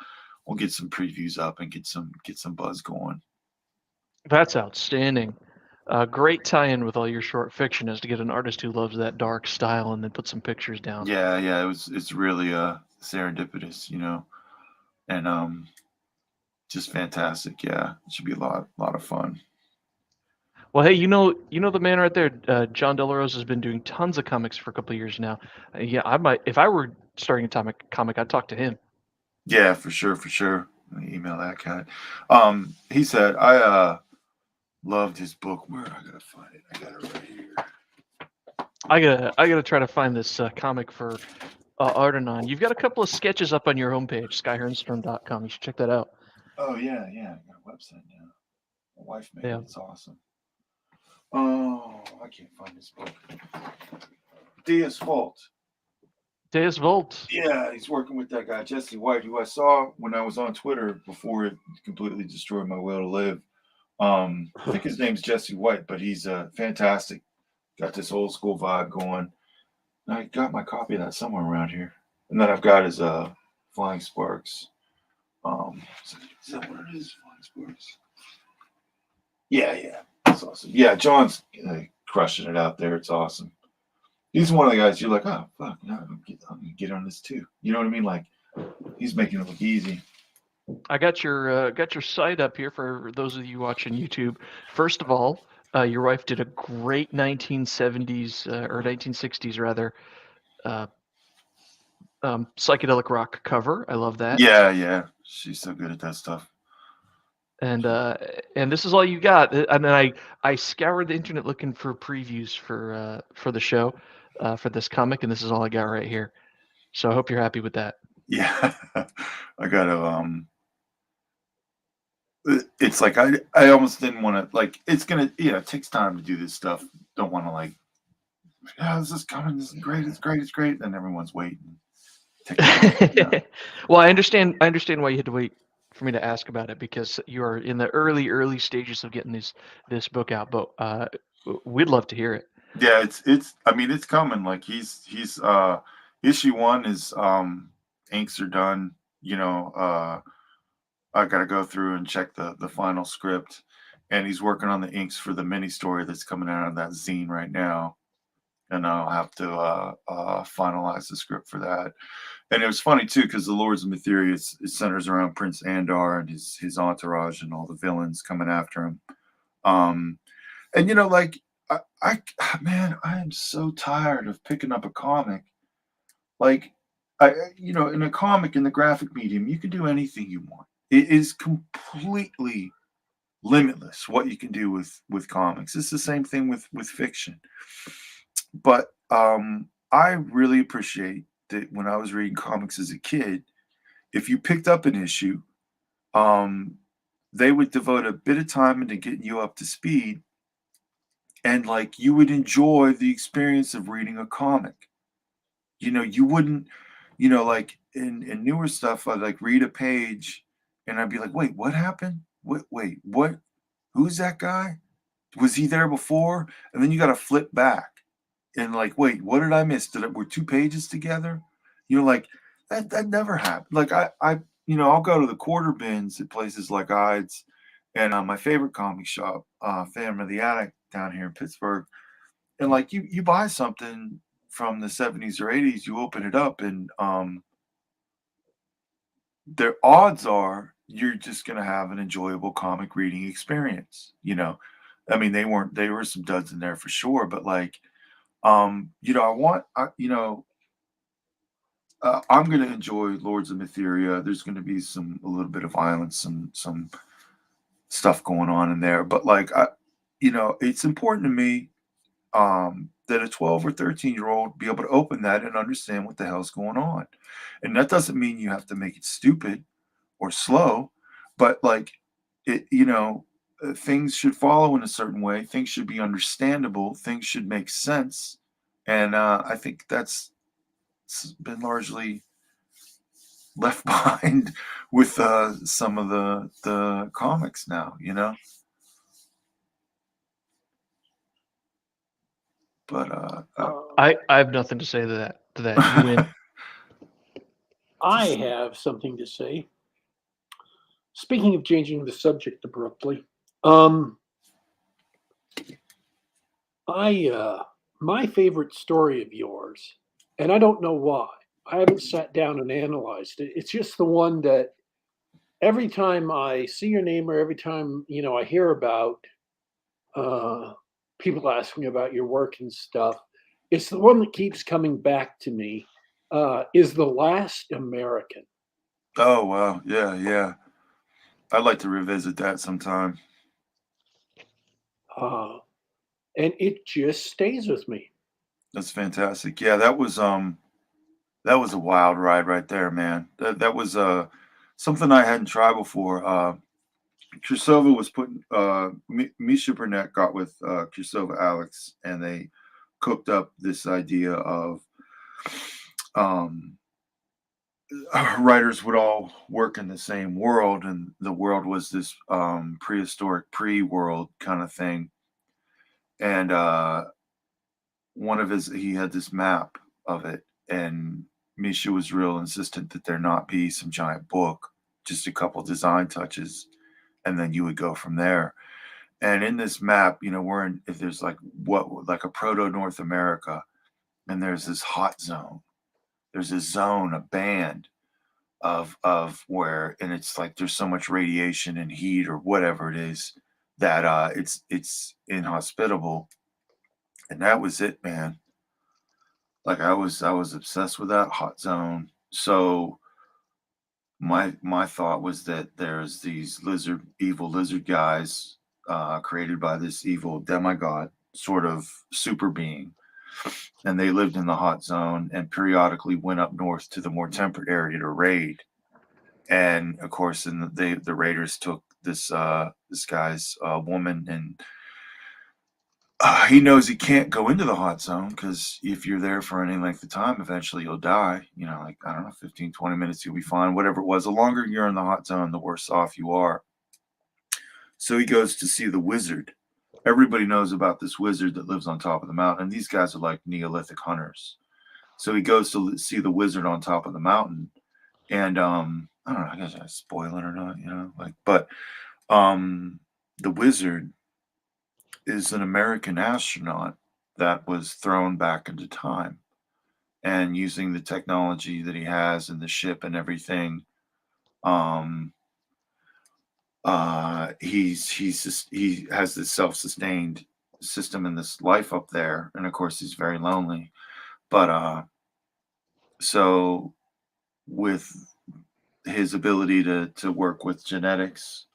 we'll get some previews up and get some buzz going. That's outstanding. Great tie-in with all your short fiction is to get an artist who loves that dark style and then put some pictures down. Yeah, it's really serendipitous, and just fantastic. Yeah, it should be a lot of fun. Well, hey, you know the man right there, John Delarose has been doing tons of comics for a couple of years now. Yeah, I might if I were starting a comic, I'd talk to him. Yeah, for sure. Let me email that guy. He said I loved his book. Where I gotta find it? I got it right here. I gotta try to find this comic for Ardenon. You've got a couple of sketches up on your homepage, skyhernstrom.com. You should check that out. Oh yeah, I got a website now. My wife made it. It's awesome. Oh, I can't find this book. Deus Vult. Deus Vult. Yeah, he's working with that guy Jesse White, who I saw when I was on Twitter before it completely destroyed my will to live. I think his name's Jesse White, but he's fantastic. Got this old school vibe going. I got my copy of that somewhere around here, and then I've got his Flying Sparks. Is that what it is? Flying Sparks. Yeah, that's awesome. Yeah, John's crushing it out there. It's awesome. He's one of the guys you're like, oh fuck, I'm gonna get on this too. You know what I mean? Like he's making it look easy. I got your site up here for those of you watching YouTube. First of all, your wife did a great 1970s or 1960s rather psychedelic rock cover. I love that. Yeah, she's so good at that stuff. And this is all you got. And then I scoured the internet looking for previews for the show, for this comic, and this is all I got right here. So I hope you're happy with that. Yeah, I gotta it's like I almost didn't want to like. It's gonna it takes time to do this stuff. Don't want to like. Yeah, this is coming. This is great. It's great. And everyone's waiting. Well, I understand why you had to wait for me to ask about it, because you are in the early stages of getting this book out, but we'd love to hear it. Yeah, it's coming. Like he's issue 1 is inks are done. I gotta go through and check the final script, and he's working on the inks for the mini story that's coming out of that zine right now, and I'll have to finalize the script for that. And it was funny too because the Lords of Mytheria it centers around Prince Andar and his entourage and all the villains coming after him. And like I am so tired of picking up a comic Like, in a comic, in the graphic medium, you can do anything you want. It is completely limitless what you can do with comics. It's the same thing with fiction. But I really appreciate that when I was reading comics as a kid, if you picked up an issue, um, they would devote a bit of time into getting you up to speed, and like you would enjoy the experience of reading a comic. You wouldn't, like in newer stuff, I'd like read a page and I'd be like, wait, what happened? Wait, what? Who's that guy? Was he there before? And then you got to flip back and like, wait, what did I miss? Were two pages together? Like that never happened. Like I'll go to the quarter bins at places like Ides and my favorite comic shop, Phantom of the Attic down here in Pittsburgh. And like you buy something from the 70s or 80s, you open it up and their odds are you're just going to have an enjoyable comic reading experience. I mean, they were some duds in there for sure, but like, I'm going to enjoy Lords of Mytheria. There's going to be a little bit of violence, some stuff going on in there, but like, it's important to me that a 12 or 13-year-old be able to open that and understand what the hell's going on. And that doesn't mean you have to make it stupid or slow, but like things should follow in a certain way. Things should be understandable. Things should make sense. And I think that's been largely left behind with some of the comics now, But I have nothing to say to that. You win. I have something to say. Speaking of changing the subject abruptly, my favorite story of yours, and I don't know why. I haven't sat down and analyzed it. It's just the one that every time I see your name or every time I hear about people asking about your work and stuff, it's the one that keeps coming back to me. Is The Last American. oh wow, yeah. I'd like to revisit that sometime. Uh, and it just stays with me. That's fantastic. Yeah, that was a wild ride right there, man. That was something I hadn't tried before. Kursova was putting Misha Burnett got with Kursova Alex, and they cooked up this idea of um, writers would all work in the same world, and the world was this prehistoric pre-world kind of thing. And he had this map of it, and Misha was real insistent that there not be some giant book, just a couple design touches, and then you would go from there. And in this map, if there's like a proto North America, and there's this hot zone. There's a zone, a band of where, and it's like there's so much radiation and heat or whatever it is that it's inhospitable. And that was it, man. Like I was obsessed with that hot zone. So my thought was that there's these evil lizard guys created by this evil demigod sort of super being, and they lived in the hot zone and periodically went up north to the more temperate area to raid. And of course, the raiders took this guy's woman, and he knows he can't go into the hot zone because if you're there for any length of time, eventually you'll die. Like, I don't know, 15, 20 minutes, you'll be fine. Whatever it was, the longer you're in the hot zone, the worse off you are. So he goes to see the wizard. Everybody knows about this wizard that lives on top of the mountain. And these guys are like Neolithic hunters. So he goes to see the wizard on top of the mountain. And I don't know, I guess I spoil it or not, but the wizard is an American astronaut that was thrown back into time, and using the technology that he has and the ship and everything, he has this self-sustained system in this life up there, and of course he's very lonely. But So with his ability to work with genetics,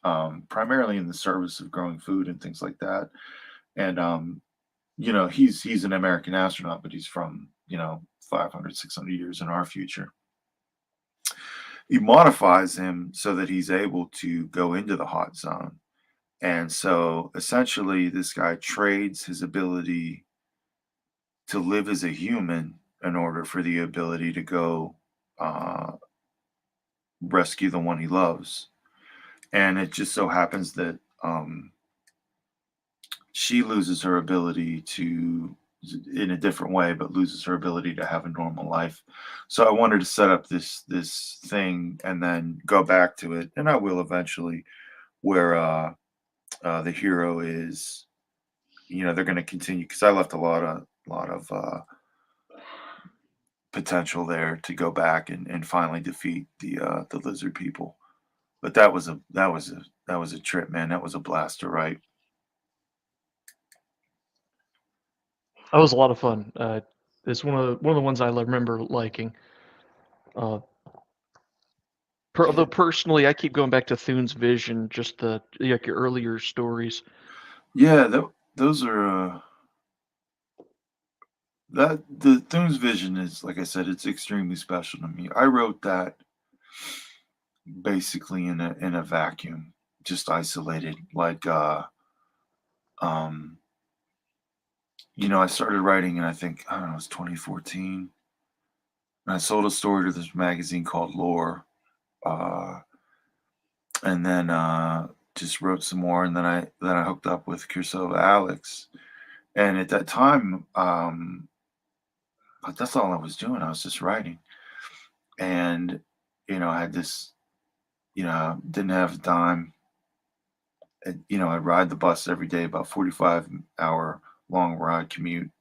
primarily in the service of growing food and things like that. And he's an American astronaut, but he's from 500, 600 years in our future. He modifies him so that he's able to go into the hot zone. And so essentially, this guy trades his ability to live as a human in order for the ability to go rescue the one he loves. And it just so happens that she loses her ability to, in a different way, but loses her ability to have a normal life. So I wanted to set up this thing and then go back to it, and I will eventually, where the hero is, they're going to continue, because I left a lot of potential there to go back and finally defeat the lizard people. But that was a trip, man. That was a blast to write. That was a lot of fun. It's one of the ones I remember liking. Although personally, I keep going back to Thune's Vision, just your earlier stories. Yeah, those are the Thune's Vision is, like I said, it's extremely special to me. I wrote that basically in a vacuum, just isolated. Like I started writing, and I think, I don't know, it was 2014. And I sold a story to this magazine called Lore. And then just wrote some more, and then I hooked up with Kursova Alex. And at that time, but that's all I was doing. I was just writing. And, I had this, didn't have a dime. And, I'd ride the bus every day, about 45-hour long ride commute.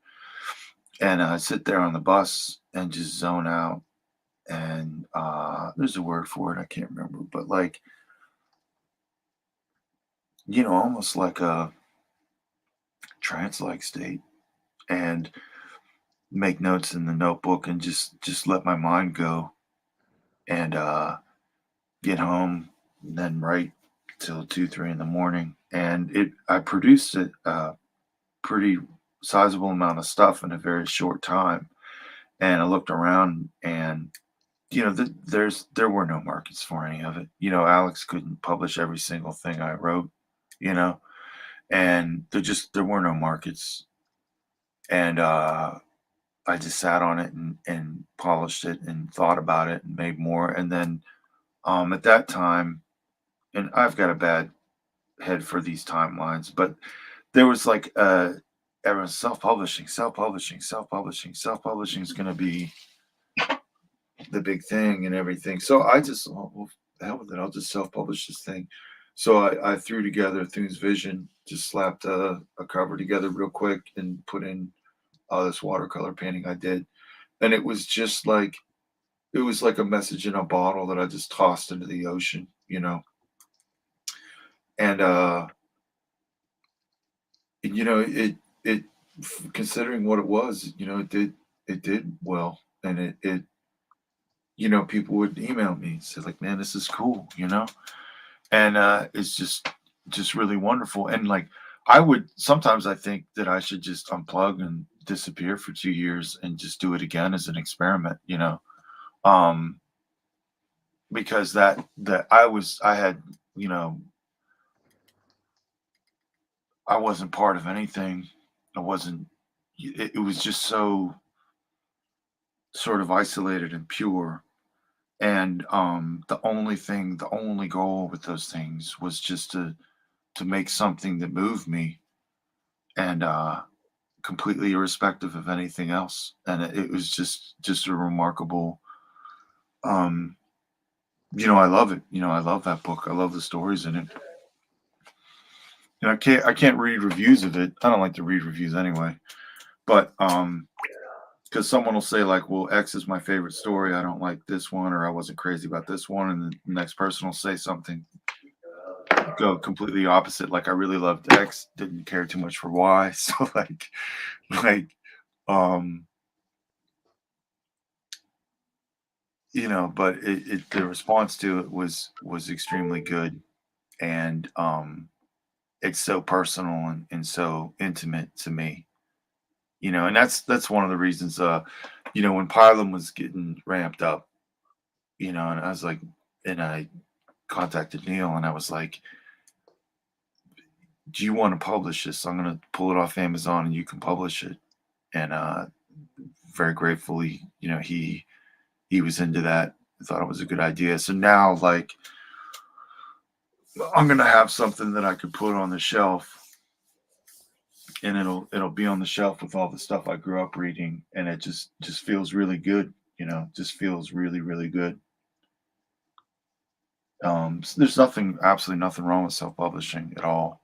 And I'd sit there on the bus and just zone out. And there's a word for it, I can't remember, but like, almost like a trance-like state, and make notes in the notebook and just let my mind go, and get home and then write till 2, 3 in the morning. And I produced a pretty sizable amount of stuff in a very short time. And I looked around, and there were no markets for any of it. Alex couldn't publish every single thing I wrote, and there were no markets. And I just sat on it and polished it and thought about it and made more. And then at that time, and I've got a bad head for these timelines, but there was like everyone's self-publishing is going to be the big thing and everything. So I just, well, the hell with it, I'll just self-publish this thing. So I threw together Thune's Vision, just slapped a cover together real quick and put in this watercolor painting I did. And it was just like, it was like a message in a bottle that I just tossed into the ocean, And it considering what it was, it did well. And it people would email me and say like, man, this is cool, And it's just really wonderful. And like, sometimes I think that I should just unplug and disappear for 2 years and just do it again as an experiment, because that I had, I wasn't part of anything. I wasn't, it was just so sort of isolated and pure. And the only goal with those things was just to make something that moved me, and completely irrespective of anything else. And it was just a remarkable, I love it. I love that book. I love the stories in it. And I can't read reviews of it. I don't like to read reviews anyway. But because someone will say like, well, X is my favorite story, I don't like this one, or I wasn't crazy about this one, and the next person will say something go completely opposite. Like, I really loved X, didn't care too much for Y. So like but the response to it was extremely good. And it's so personal and so intimate to me, and that's one of the reasons, when Pylon was getting ramped up, and I was like, and I contacted Neil and I was like, do you want to publish this? I'm going to pull it off Amazon and you can publish it. And very gratefully, he was into that. I thought it was a good idea. So now, like, I'm going to have something that I could put on the shelf, and it'll be on the shelf with all the stuff I grew up reading, and it just feels really good, just feels really, really good. So there's absolutely nothing wrong with self-publishing at all.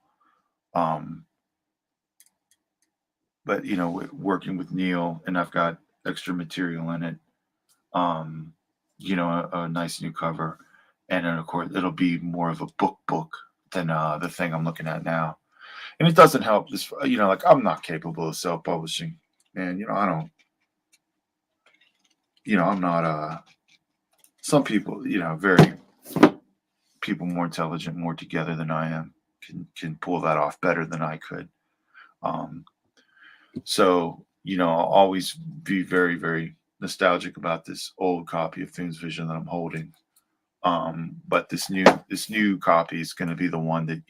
But working with Neil, and I've got extra material in it. A nice new cover, and then of course it'll be more of a book than the thing I'm looking at now. And it doesn't help this, like, I'm not capable of self-publishing, and I don't, I'm not. Some people, very people more intelligent, more together than I am, can pull that off better than I could. So, I'll always be very, very nostalgic about this old copy of Things Vision that I'm holding. But this new copy is going to be the one that,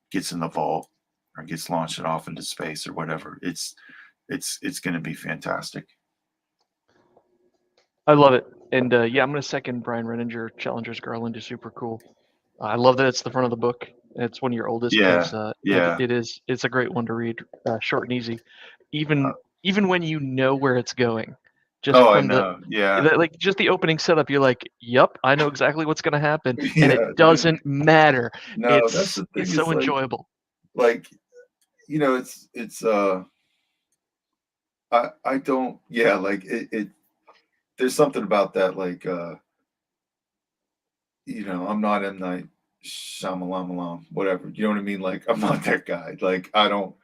gets in the vault or gets launched off into space or whatever. It's going to be fantastic. I love it. And yeah, I'm going to second Brian Renninger. Challenger's Garland is super cool. I love that it's the front of the book. It's one of your oldest because Yeah. it's a great one to read, short and easy, even when you know where it's going. Just I from know. Yeah. like just the opening setup, you're like, "Yep, I know exactly what's going to happen," Yeah, and it doesn't matter. No, that's the thing. It's so enjoyable. Like, it's I don't, yeah, like it there's something about that, like, I'm not M. Night Shyamalan, whatever. You know what I mean? Like, I'm not that guy. Like, I don't.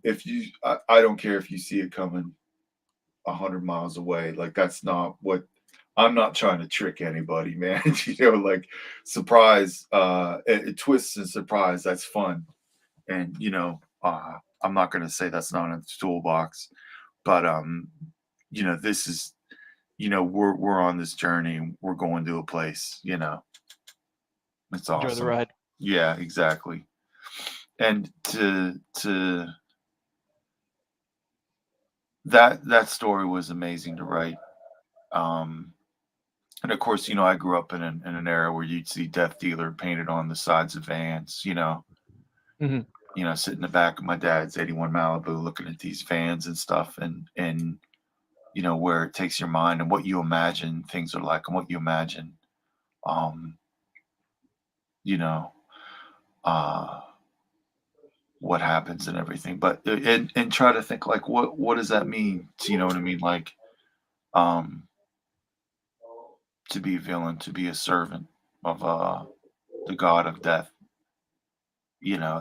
If you, I don't care if you see it coming 100 miles away. Like, that's not what. I'm not trying to trick anybody, man. Like, surprise, twists and surprise. That's fun, and I'm not going to say that's not in the toolbox, but this is, we're on this journey. We're going to a place. It's awesome. Enjoy the ride. Yeah, exactly. And to that story was amazing to write. And of course, I grew up in an era where you'd see Death Dealer painted on the sides of vans. Mm-hmm. Sit in the back of my dad's '81 Malibu, looking at these vans and stuff, and where it takes your mind and what you imagine things are like and what you imagine, you know, uh, what happens and everything. But and try to think, like, what does that mean? You know what I mean? Like, um, to be a villain, to be a servant of the god of death. That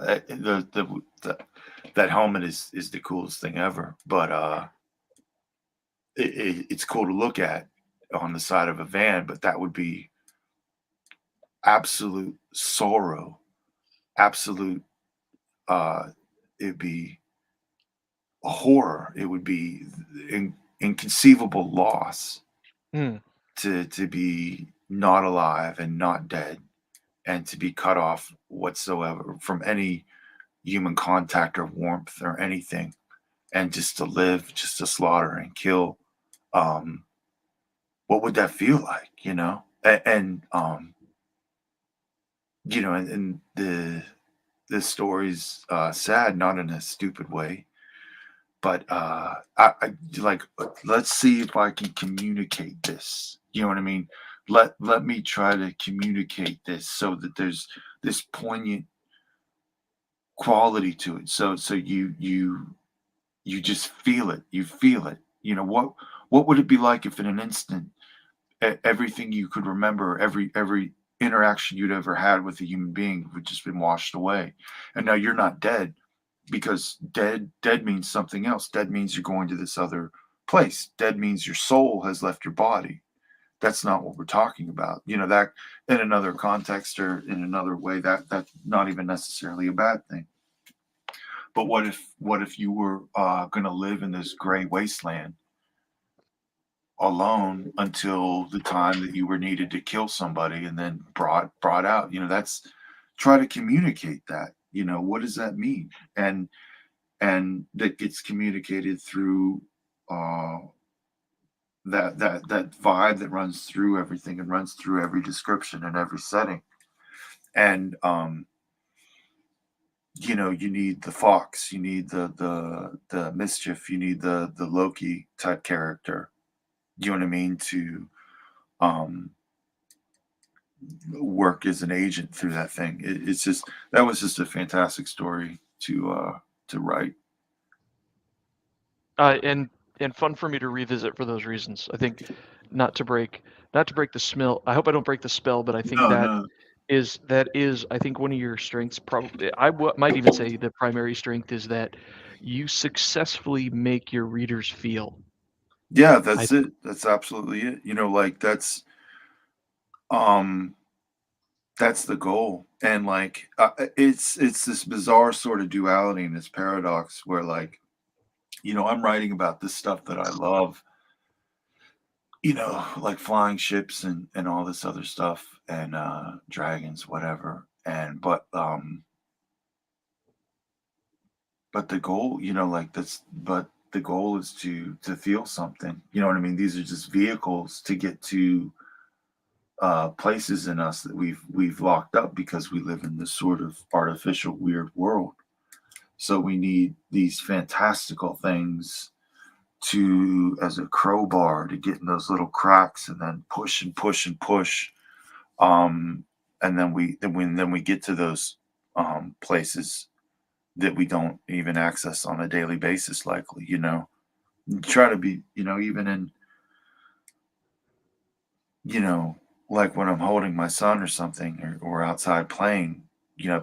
helmet is the coolest thing ever. But it's cool to look at on the side of a van. But that would be absolute sorrow, absolute. It'd be a horror. It would be inconceivable loss to be not alive and not dead, and to be cut off whatsoever from any human contact or warmth or anything, and just to live, just to slaughter and kill. What would that feel like? And and the story's sad, not in a stupid way, but I like, let's see if I can communicate this. You know what I mean? Let me try to communicate this so that there's this poignant quality to it. So you just feel it. You feel it. What would it be like if in an instant everything you could remember, every interaction you'd ever had with a human being would just been washed away, and now you're not dead, because dead means something else. Dead means you're going to this other place. Dead means your soul has left your body. that's not what we're talking about. That in another context or in another way, that's not even necessarily a bad thing. But what if you were going to live in this gray wasteland alone until the time that you were needed to kill somebody and then brought out? That's, try to communicate that. What does that mean? And that gets communicated through that vibe that runs through everything and runs through every description and every setting. And you need the fox, you need the mischief, you need the Loki type character. You know what I mean? To work as an agent through that thing. It's just, that was just a fantastic story to write. And fun for me to revisit for those reasons. I think not to break the spell. I hope I don't break the spell, but I think No, that no, is I think one of your strengths. Probably might even say the primary strength is that you successfully make your readers feel. yeah, I that's it. That's absolutely it. Like um that's the goal. And like it's this bizarre sort of duality and this paradox where, like, I'm writing about this stuff that I love, like flying ships and all this other stuff and dragons, whatever. And but the goal, like that's but the goal is to feel something. You know what I mean? These are just vehicles to get to places in us that we've locked up because we live in this sort of artificial weird world. So we need these fantastical things to as a crowbar to get in those little cracks and then push and push and push. And then we get to those places that we don't even access on a daily basis, likely. Try to be, even in, you know like when I'm holding my son or something, or outside playing,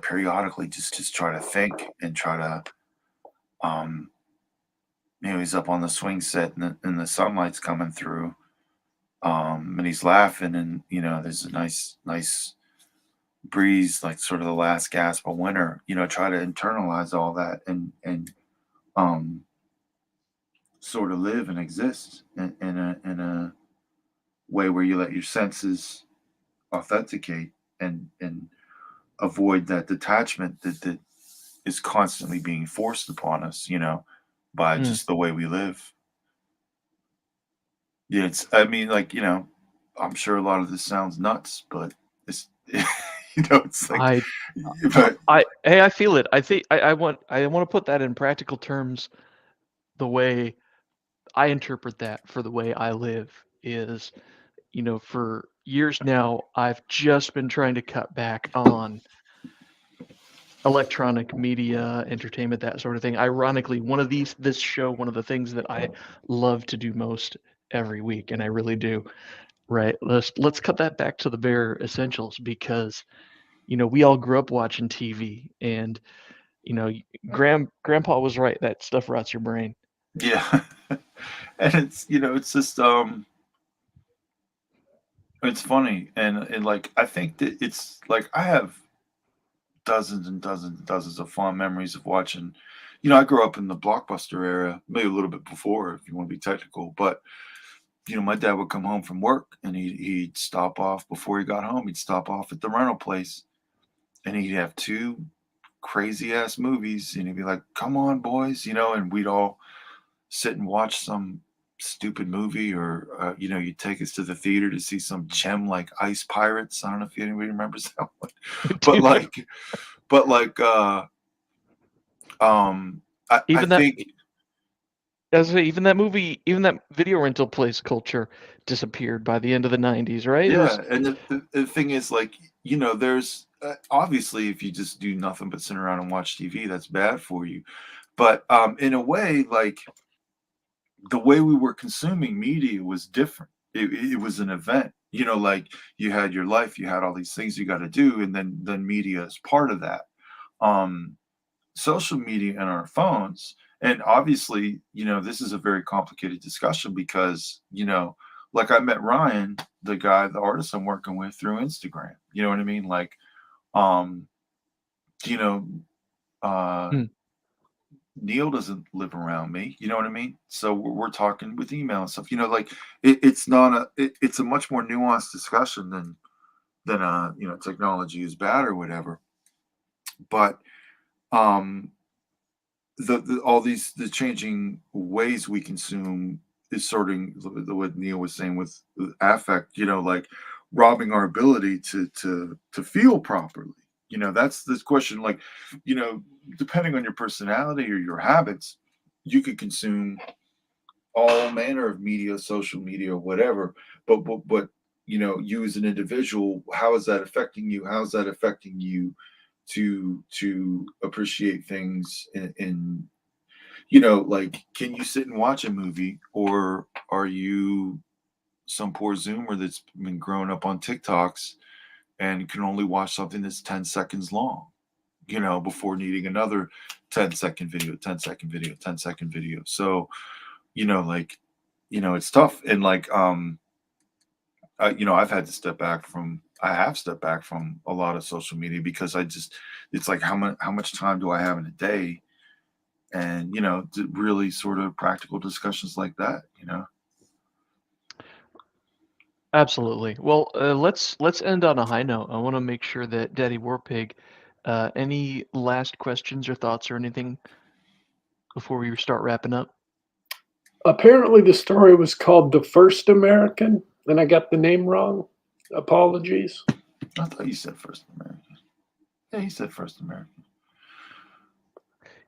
periodically just try to think and try to um he's up on the swing set and the sunlight's coming through, and he's laughing, and there's a nice breeze, like sort of the last gasp of winter. Try to internalize all that and um sort of live and exist in a way where you let your senses authenticate and avoid that detachment that is constantly being forced upon us, by Mm. just the way we live. Yeah, I mean, like, I'm sure a lot of this sounds nuts, but it's, it's like, I but I feel it. I think I want to put that in practical terms. The way I interpret that for the way I live is, for years now, I've just been trying to cut back on electronic media, entertainment, that sort of thing. Ironically, this show, one of the things that I love to do most every week, and I really do, right? Let's cut that back to the bare essentials because, we all grew up watching TV, and, you know, grandpa was right. That stuff rots your brain. yeah. And it's just it's funny, and like I think that it's like I have dozens and dozens and dozens of fond memories of watching. I grew up in the Blockbuster era, maybe a little bit before, if you want to be technical. But my dad would come home from work and he'd stop off before he got home. He'd stop off at the rental place, and he'd have two crazy ass movies, and he'd be like, "Come on, boys," and we'd all sit and watch some stupid movie, or you'd take us to the theater to see some gem like Ice Pirates. I don't know if anybody remembers that one, but Dude, like I even that, think, as I say, even that movie, even that video rental place culture disappeared by the end of the '90s, right? It was yeah. And the thing is, like, there's obviously, if you just do nothing but sit around and watch TV, that's bad for you. But in a way, like, the way we were consuming media was different. It was an event, like you had your life, you had all these things you got to do, and then media is part of that. Um, Social media and our phones, and obviously, this is a very complicated discussion because, like I met Ryan, the artist I'm working with, through Instagram. You know what I mean? Like, you know, Neil doesn't live around me. You know what I mean? So we're talking with email and stuff. You know, like it's not it's a much more nuanced discussion than technology is bad or whatever. But all these the changing ways we consume is sorting what Neil was saying with affect, like robbing our ability to feel properly. That's this question, like, depending on your personality or your habits, you could consume all manner of media, social media, whatever, but you as an individual, how is that affecting you? How's that affecting you to appreciate things in like, can you sit and watch a movie, or are you some poor Zoomer that's been growing up on TikToks and can only watch something that's 10 seconds long, before needing another 10-second video, 10-second video, 10-second video. So, like, it's tough. And like, I have stepped back from a lot of social media because it's like, how much time do I have in a day? And, really sort of practical discussions like that. Absolutely. Well, let's end on a high note. I want to make sure that Daddy Warpig, any last questions or thoughts or anything before we start wrapping up? Apparently, the story was called The First American, and I got the name wrong. Apologies. I thought you said First American. Yeah, he said First American.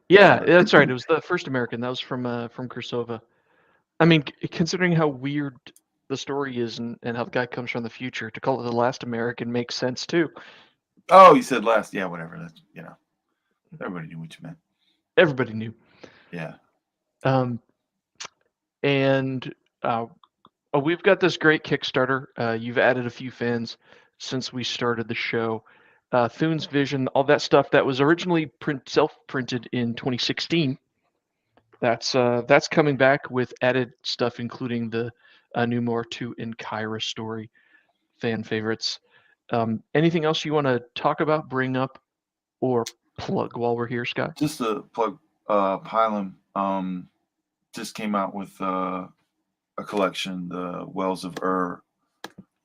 Yeah, that's right. It was The First American. That was from Kursova. I mean, considering how weird the story is and how the guy comes from the future, to call it The Last American makes sense too. Oh, you said last. Yeah, whatever. That's, everybody knew what you meant. Everybody knew. Yeah. And we've got this great Kickstarter. You've added a few fans since we started the show. Thune's Vision, all that stuff that was originally self-printed in 2016. That's coming back with added stuff, including the new Mortu and Kyra story, fan favorites. Anything else you want to talk about, bring up, or plug while we're here, Scott? Just to plug, Pylum just came out with a collection, the Wells of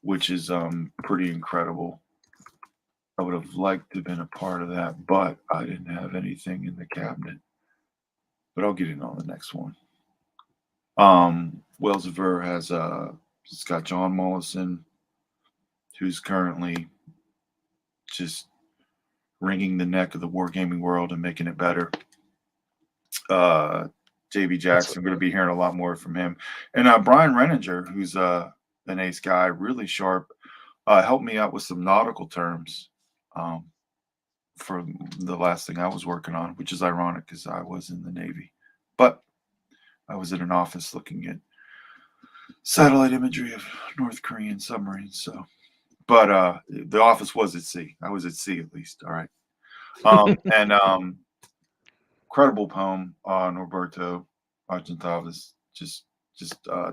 which is pretty incredible. I would have liked to have been a part of that, but I didn't have anything in the cabinet. But I'll get it on the next one. Wells of has it's got John Mollison, who's currently just wringing the neck of the wargaming world and making it better. JB Jackson, I'm going to be hearing a lot more from him. And Brian Renninger, who's an ace guy, really sharp, helped me out with some nautical terms for the last thing I was working on, which is ironic because I was in the Navy. But I was in an office looking at satellite imagery of North Korean submarines. So, but the office was at sea. I was at sea, at least. All right. And incredible poem, Norberto Argentavis. Just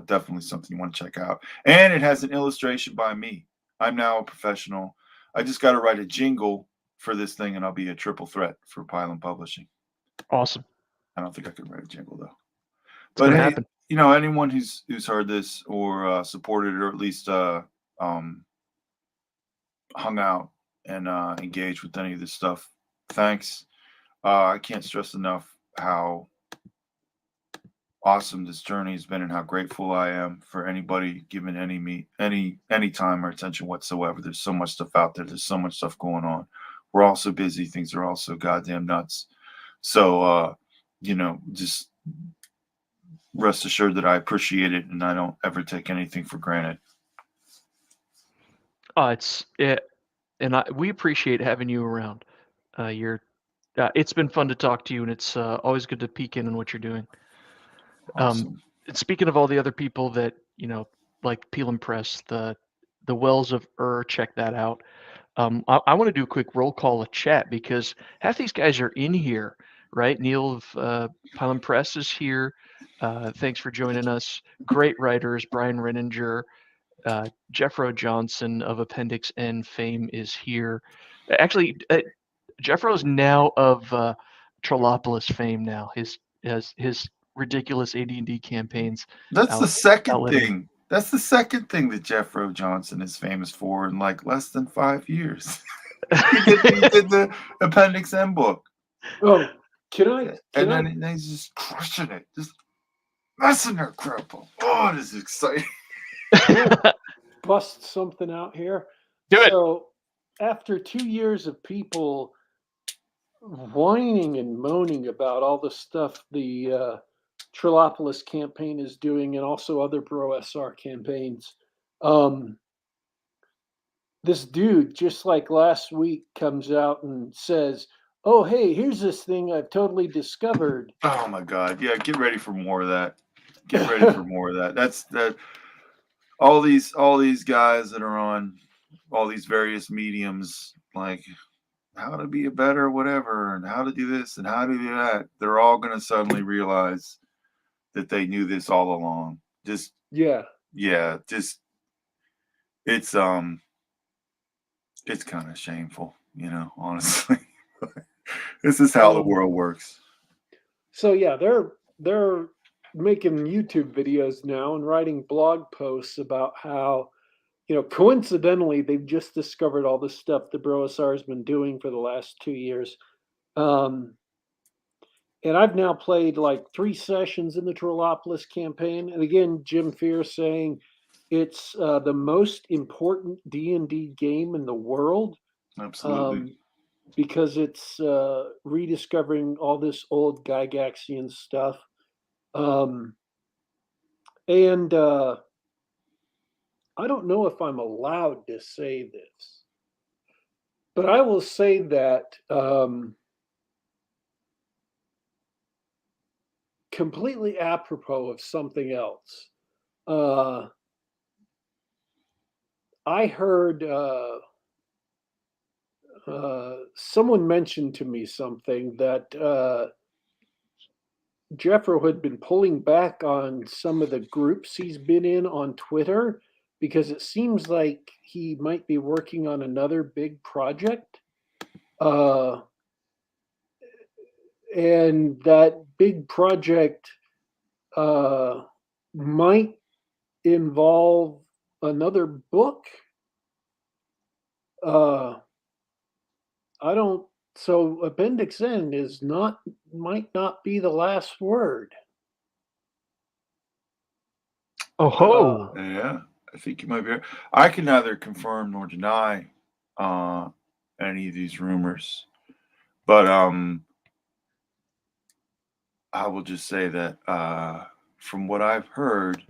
definitely something you want to check out. And it has an illustration by me. I'm now a professional. I just got to write a jingle for this thing, and I'll be a triple threat for Pylum Publishing. Awesome. I don't think I could write a jingle though. It's gonna happen. Anyone who's heard this or supported or at least hung out and engaged with any of this stuff, thanks. I can't stress enough how awesome this journey has been and how grateful I am for anybody giving any time or attention whatsoever. There's so much stuff out there. There's so much stuff going on. We're all so busy. Things are all so goddamn nuts. So, just rest assured that I appreciate it and I don't ever take anything for granted. We appreciate having you around. It's been fun to talk to you, and it's always good to peek in on what you're doing. Awesome. Speaking of all the other people that like Peel and Press, the Wells of check that out. I want to do a quick roll call of chat because half these guys are in here, right? Neil of Pylum Press is here. Thanks for joining us. Great writers, Brian Renninger, Jeffro Johnson of Appendix N fame is here. Actually, Jeffro's now of Trollopolis fame now. His ridiculous AD&D campaigns. That's the second outliving- thing. That's the second thing that Jeffro Johnson is famous for in like less than 5 years. he did the Appendix N book. Oh, can then he's just crushing it. Just messing her cripple. Oh, this is exciting. bust something out here? Do it. So, after 2 years of people whining and moaning about all the stuff the Trollopolis campaign is doing, and also other Bro SR campaigns, this dude, just like last week, comes out and says, "Oh, hey, here's this thing I've totally discovered." Oh my God! Yeah, get ready for more of that. Get ready for more of that. That's that. All these guys that are on all these various mediums, like how to be a better whatever, and how to do this and how to do that. They're all going to suddenly realize that they knew this all along. Just Yeah. Just it's kind of shameful, honestly. This is how the world works. So yeah, they're making YouTube videos now and writing blog posts about how, coincidentally, they've just discovered all this stuff the Bro SR has been doing for the last 2 years. And I've now played like 3 sessions in the Trollopolis campaign. And again, Jim Fear saying it's the most important D&D game in the world. Absolutely. Because it's rediscovering all this old Gygaxian stuff. And I don't know if I'm allowed to say this, but I will say that completely apropos of something else. I heard someone mentioned to me something that Jeffro had been pulling back on some of the groups he's been in on Twitter because it seems like he might be working on another big project. And that big project might involve another book. So Appendix N might not be the last word. Oh, yeah, I think you might be right. I can neither confirm nor deny any of these rumors, but I will just say that from what I've heard,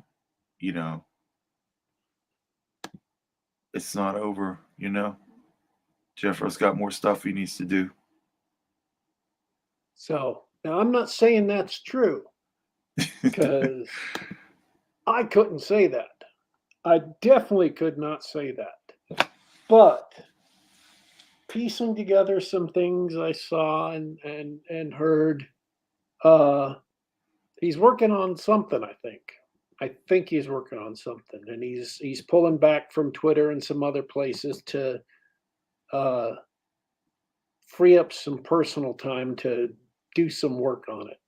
it's not over. Jeffro's got more stuff he needs to do. So now I'm not saying that's true because I couldn't say that. I definitely could not say that. But piecing together some things I saw and heard, he's working on something, I think. I think he's working on something, and he's pulling back from Twitter and some other places to free up some personal time to do some work on it.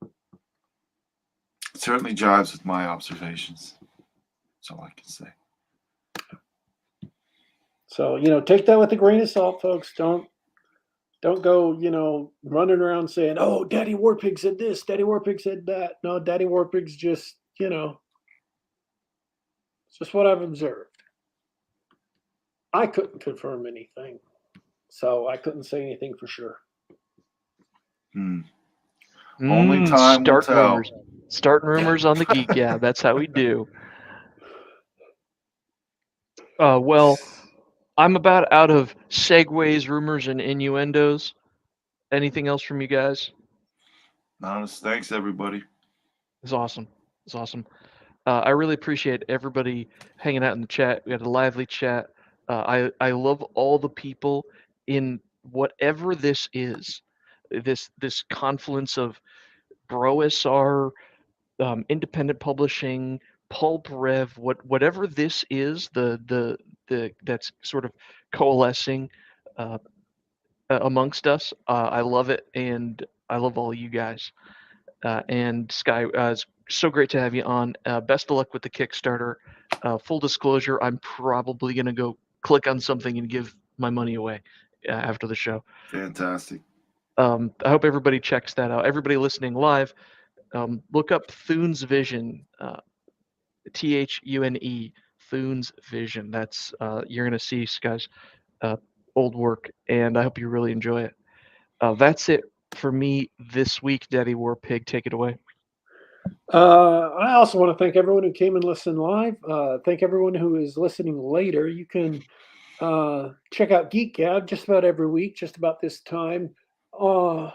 It certainly jives with my observations. That's all I can say. So, take that with a grain of salt, folks. Don't go, running around saying, "Oh, Daddy Warpig said this, Daddy Warpig said that." No, Daddy Warpig's just, it's just what I've observed. I couldn't confirm anything, so I couldn't say anything for sure. Only time will tell. Rumors. Starting rumors on the Geek Gab. That's how we do. Well, I'm about out of segues, rumors, and innuendos. Anything else from you guys? Honest, thanks everybody. It's awesome. I really appreciate everybody hanging out in the chat. We had a lively chat. I love all the people in whatever this is. This confluence of Bro SR, independent publishing, pulp rev, whatever this is, the that's sort of coalescing amongst us. I love it, and I love all you guys. And Sky, it's so great to have you on. Best of luck with the Kickstarter. Full disclosure, I'm probably gonna go click on something and give my money away after the show. Fantastic. I hope everybody checks that out. Everybody listening live, look up Thune's Vision, Thune, Thune's Vision. That's you're gonna see Sky's old work, and I hope you really enjoy it. That's it for me this week. Daddy Warpig, take it away. I also want to thank everyone who came and listened live. Thank everyone who is listening later. You can check out Geek Gab just about every week, just about this time, on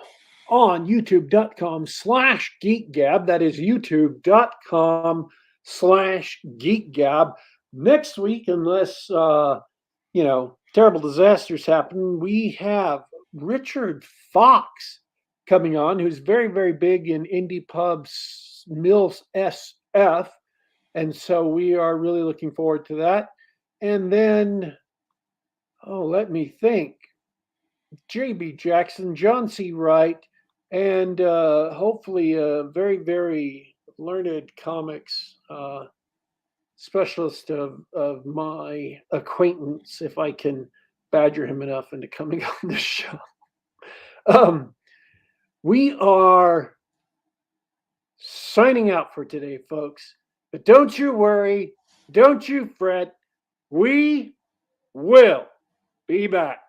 youtube.com/geekgab. That is youtube.com/geekgab. Next week, unless terrible disasters happen, we have Richard Fox coming on, who's very, very big in indie pubs, Mills SF. And so we are really looking forward to that. And then, let me think. J.B. Jackson, John C. Wright, and hopefully a very, very learned comics specialist of my acquaintance, if I can badger him enough into coming on the show. We are signing out for today, folks. But don't you worry. Don't you fret. We will be back.